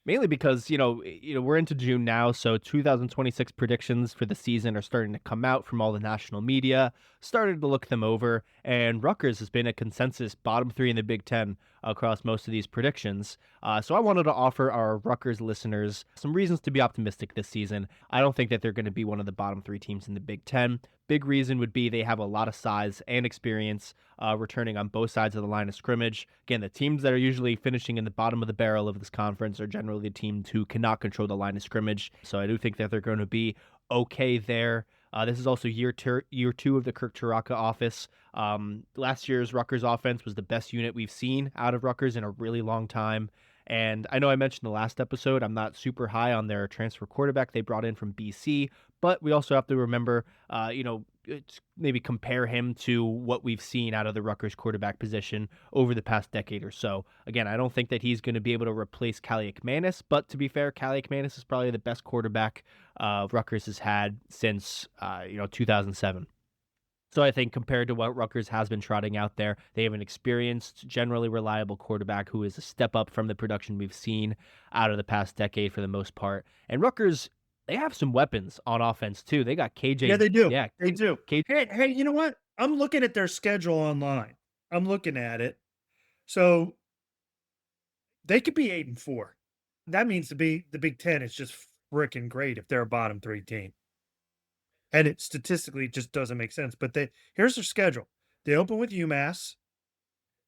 Mainly because we're into June now, so 2026 predictions for the season are starting to come out from all the national media. Started to look them over, and Rutgers has been a consensus bottom three in the Big Ten across most of these predictions. So I wanted to offer our Rutgers listeners some reasons to be optimistic this season. I don't think that they're going to be one of the bottom three teams in the Big Ten. Big reason would be they have a lot of size and experience returning on both sides of the line of scrimmage. Again, the teams that are usually finishing in the bottom of the barrel of this conference are generally the teams who cannot control the line of scrimmage. So I do think that they're going to be okay there. This is also year two of the Kirk Taraka office. Last year's Rutgers offense was the best unit we've seen out of Rutgers in a really long time. And I know I mentioned the last episode, I'm not super high on their transfer quarterback they brought in from BC, but we also have to remember, maybe compare him to what we've seen out of the Rutgers quarterback position over the past decade or so. Again, I don't think that he's going to be able to replace Callie McManus, but to be fair, Callie McManus is probably the best quarterback Rutgers has had since 2007. So I think compared to what Rutgers has been trotting out there, they have an experienced, generally reliable quarterback who is a step up from the production we've seen out of the past decade for the most part. And Rutgers, they have some weapons on offense too. They got KJ. Yeah, they do. Yeah, They do. Hey, you know what? I'm looking at their schedule online. I'm looking at it. So they could be 8-4. That means the Big Ten is just freaking great if they're a bottom three team. And it statistically just doesn't make sense. But here's their schedule. They open with UMass.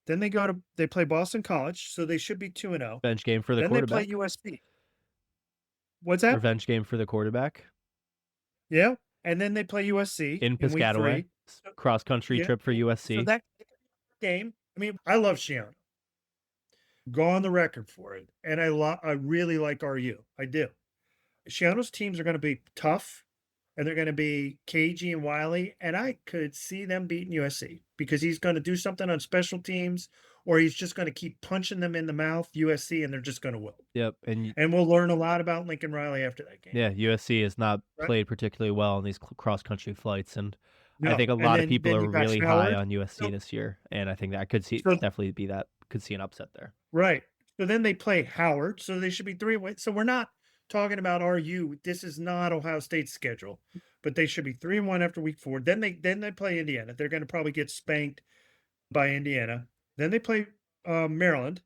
Then they play Boston College, so they should be 2-0. Revenge game for the then quarterback. They play USC. What's that? Revenge game for the quarterback. Yeah. And then they play USC in Piscataway. Cross country trip for USC. So that game, I mean, I love Shiano. Go on the record for it. And I really like RU. I do. Shiano's teams are going to be tough, and they're going to be cagey and wily, and I could see them beating USC because he's going to do something on special teams, or he's just going to keep punching them in the mouth, USC, and they're just going to win. Yep. And we'll learn a lot about Lincoln Riley after that game. Yeah, USC has not played particularly well in these cross-country flights, and I No, think a and lot of people then are you got really high Howard. on USC So this year, and I think that could see so definitely be that could see an upset there. right. So then they play Howard, so they should be 3-1. So we're not talking about RU. This is not Ohio State's schedule, but they should be 3-1 after week 4. Then they play Indiana. They're going to probably get spanked by Indiana. Then they play Maryland.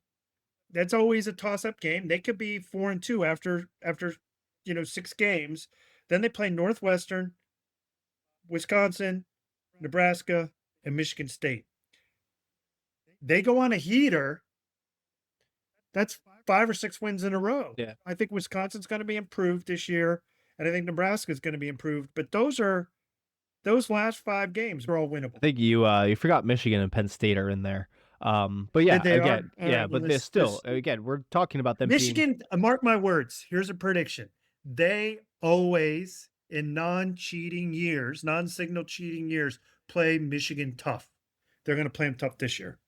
That's always a toss-up game. They could be 4-2 after 6 games. Then they play Northwestern, Wisconsin, Nebraska, and Michigan State. They go on a heater. That's 5 or 6 wins in a row. Yeah. I think Wisconsin's going to be improved this year, and I think Nebraska is going to be improved. But those last 5 games are all winnable. I think you forgot Michigan and Penn State are in there. But yeah, They again, are. All yeah, right, well, but they're still again, we're talking about them being Michigan. Mark my words. Here's a prediction. They always, in non-cheating years, non-signal cheating years, play Michigan tough. They're going to play them tough this year.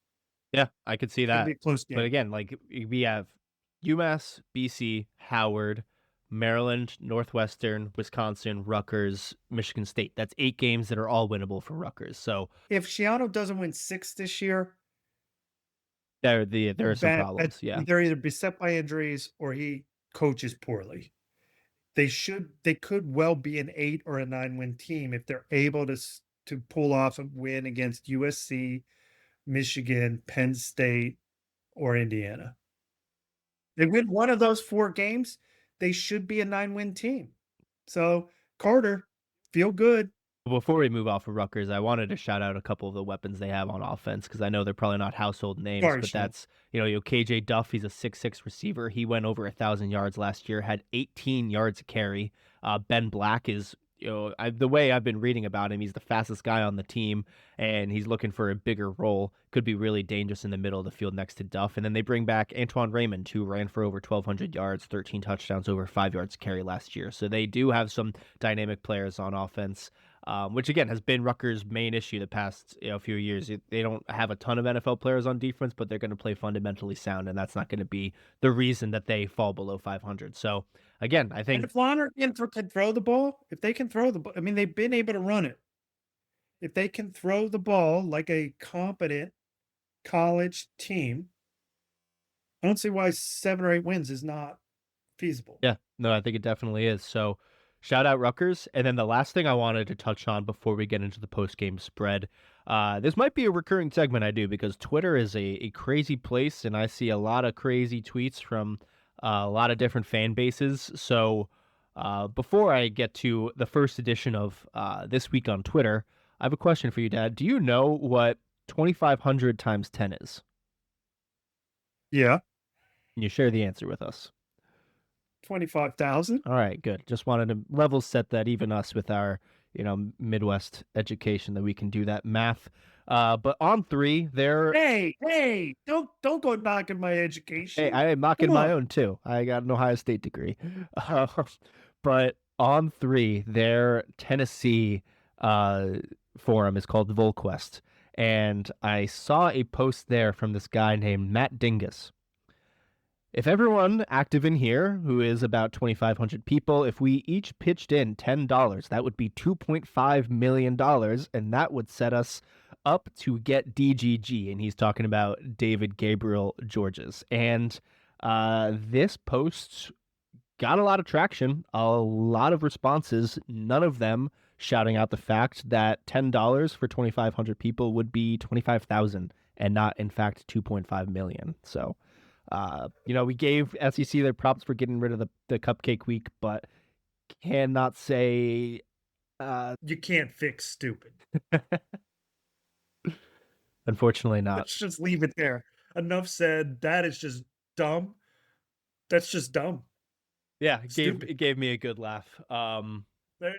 Yeah, I could see It's going to that. be a close game. But again, like we have UMass, BC, Howard, Maryland, Northwestern, Wisconsin, Rutgers, Michigan State. That's 8 games that are all winnable for Rutgers. So If Shiano doesn't win 6 this year, there are some problems. Yeah. they're either beset by injuries or he coaches poorly. They could well be an 8 or a 9-win team if they're able to pull off a win against USC, Michigan, Penn State, or Indiana. They win one of those 4 games, they should be a 9-win team. So Carter, feel good. Before we move off of Rutgers, I wanted to shout out a couple of the weapons they have on offense because I know they're probably not household names, Sorry, but Sean. that's KJ Duff. He's a 6'6" receiver. He went over 1,000 yards last year, had 18 yards a carry. Ben Black is the way I've been reading about him, he's the fastest guy on the team, and he's looking for a bigger role. Could be really dangerous in the middle of the field next to Duff. And then they bring back Antoine Raymond, who ran for over 1,200 yards, 13 touchdowns, over 5 yards a carry last year. So they do have some dynamic players on offense. Which again has been Rutgers' main issue the past few years. They don't have a ton of NFL players on defense, but they're going to play fundamentally sound, and that's not going to be the reason that they fall below 500. So again, I think And if Lawner can throw the ball, if they can throw the ball, I mean, they've been able to run it. If they can throw the ball like a competent college team, I don't see why 7 or 8 wins is not feasible. Yeah, no, I think it definitely is. So shout out Rutgers. And then the last thing I wanted to touch on before we get into the post-game spread, this might be a recurring segment I do because Twitter is a crazy place, and I see a lot of crazy tweets from a lot of different fan bases. So before I get to the first edition of This Week on Twitter, I have a question for you, Dad. Do you know what 2,500 times 10 is? Yeah. Can you share the answer with us? 25,000. All right, good. Just wanted to level set that, even us with our, Midwest education, that we can do that math. But on 3, there. Hey, don't go knocking my education. Hey, I am knocking Come my on. own too. I got an Ohio State degree. But on 3, their Tennessee forum is called VolQuest, and I saw a post there from this guy named Matt Dingus. If everyone active in here, who is about 2,500 people, if we each pitched in $10, that would be $2.5 million, and that would set us up to get DGG. And he's talking about David Gabriel Georges. And this post got a lot of traction, a lot of responses, none of them shouting out the fact that $10 for 2,500 people would be 25,000 and not, in fact, 2.5 million. So, we gave SEC their props for getting rid of the Cupcake Week, but cannot say You can't fix stupid. Unfortunately not. Let's just leave it there. Enough said. That is just dumb. That's just dumb. Yeah, it gave me a good laugh.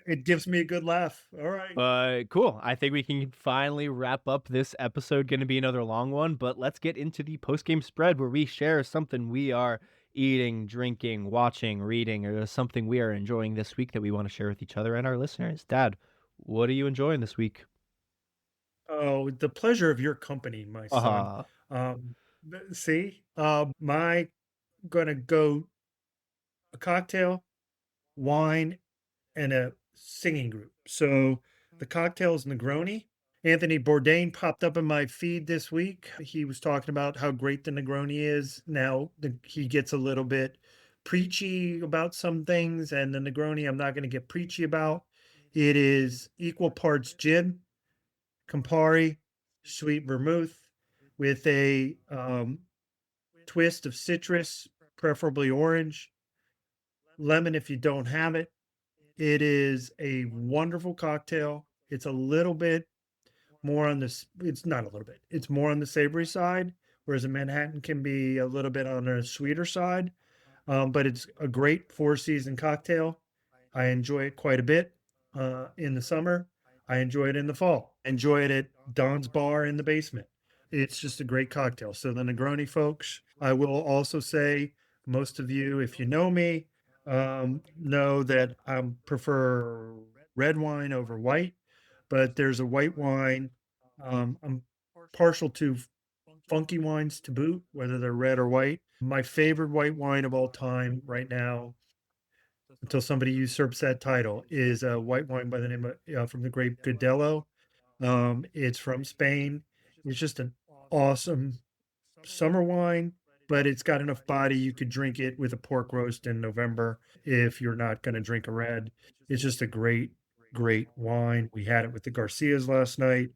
It gives me a good laugh. All right. Cool. I think we can finally wrap up this episode. Going to be another long one, but let's get into the post-game spread where we share something we are eating, drinking, watching, reading, or something we are enjoying this week that we want to share with each other and our listeners. Dad, what are you enjoying this week? Oh, the pleasure of your company, my son. See, my gonna go a cocktail, wine, and a singing group. So The cocktail is Negroni. Anthony Bourdain popped up in my feed this week. He was talking about how great the Negroni is. Now he gets a little bit preachy about some things, and the Negroni I'm not going to get preachy about. It is equal parts gin, Campari, sweet vermouth with a twist of citrus, preferably orange, lemon if you don't have it. It is a wonderful cocktail. It's a little bit more on this. It's not a little bit. It's more on the savory side, whereas a Manhattan can be a little bit on the sweeter side. But it's a great four-season cocktail. I enjoy it quite a bit in the summer. I enjoy it in the fall. Enjoy it at Don's Bar in the basement. It's just a great cocktail. So the Negroni folks, I will also say, most of you, if you know me, know that I prefer red wine over white, but there's a white wine. I'm partial to funky wines to boot, whether they're red or white. My favorite white wine of all time right now, until somebody usurps that title, is a white wine by the name of from the grape Godello. It's from Spain. It's just an awesome summer wine, but it's got enough body you could drink it with a pork roast in November if you're not going to drink a red. It's just a great, great wine. We had it with the Garcias last night.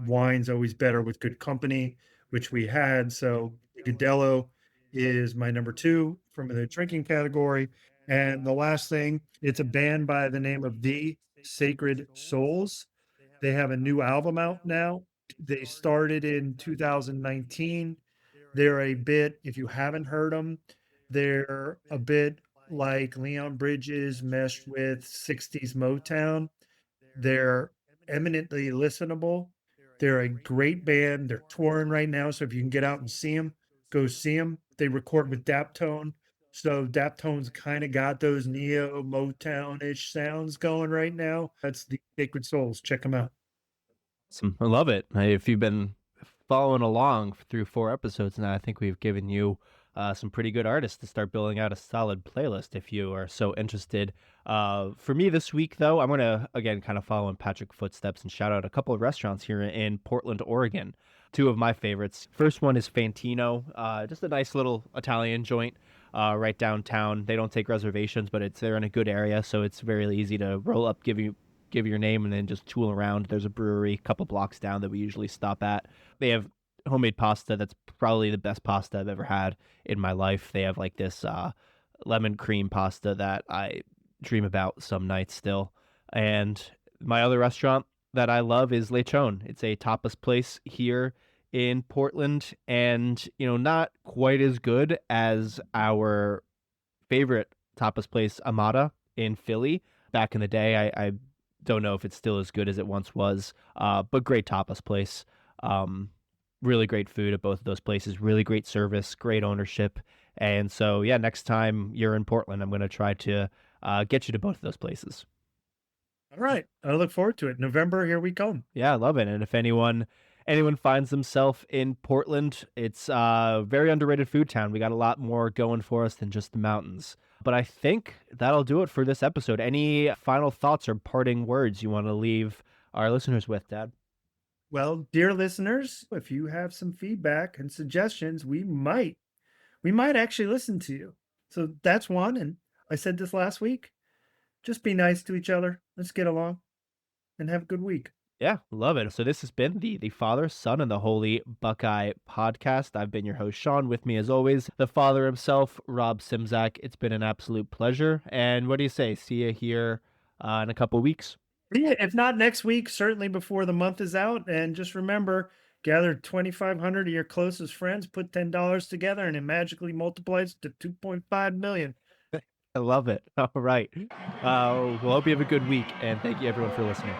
Wine's always better with good company, which we had. So Godello is my number two from the drinking category. And the last thing, it's a band by the name of The Sacred Souls. They have a new album out now. They started in 2019. They're a bit, if you haven't heard them, they're a bit like Leon Bridges meshed with 60s Motown. They're eminently listenable. They're a great band. They're touring right now. So if you can get out and see them, go see them. They record with Daptone. So Daptone's kind of got those neo Motown-ish sounds going right now. That's the Sacred Souls. Check them out. I love it. If you've been following along through 4 episodes now, I think we've given you some pretty good artists to start building out a solid playlist if you are so interested. For me this week, though, I'm going to, again, kind of follow in Patrick's footsteps and shout out a couple of restaurants here in Portland, Oregon. 2 of my favorites. First one is Fantino, just a nice little Italian joint right downtown. They don't take reservations, but they're in a good area, so it's very easy to roll up, give your name, and then just tool around. There's a brewery a couple blocks down that we usually stop at. They have homemade pasta that's probably the best pasta I've ever had in my life. They have like this lemon cream pasta that I dream about some nights still. And my other restaurant that I love is Lechon. It's a tapas place here in Portland, and not quite as good as our favorite tapas place, Amada, in Philly. Back in the day, I don't know if it's still as good as it once was, but great tapas place. Really great food at both of those places, really great service, great ownership. And so, yeah, next time you're in Portland, I'm going to try to get you to both of those places. All right. I look forward to it. November, here we come. Yeah, I love it. And if anyone finds themselves in Portland, it's a very underrated food town. We got a lot more going for us than just the mountains. But I think that'll do it for this episode. Any final thoughts or parting words you want to leave our listeners with, Dad? Well, dear listeners, if you have some feedback and suggestions, we might actually listen to you. So that's one. And I said this last week, just be nice to each other. Let's get along and have a good week. Yeah, love it. So this has been the Father, Son, and the Holy Buckeye podcast. I've been your host, Sean. With me, as always, the father himself, Rob Simzak. It's been an absolute pleasure. And what do you say? See you here in a couple weeks. Yeah, if not next week, certainly before the month is out. And just remember, gather 2,500 of your closest friends, put $10 together, and it magically multiplies to 2.5 million. I love it. All right. Well, hope you have a good week, and thank you everyone for listening.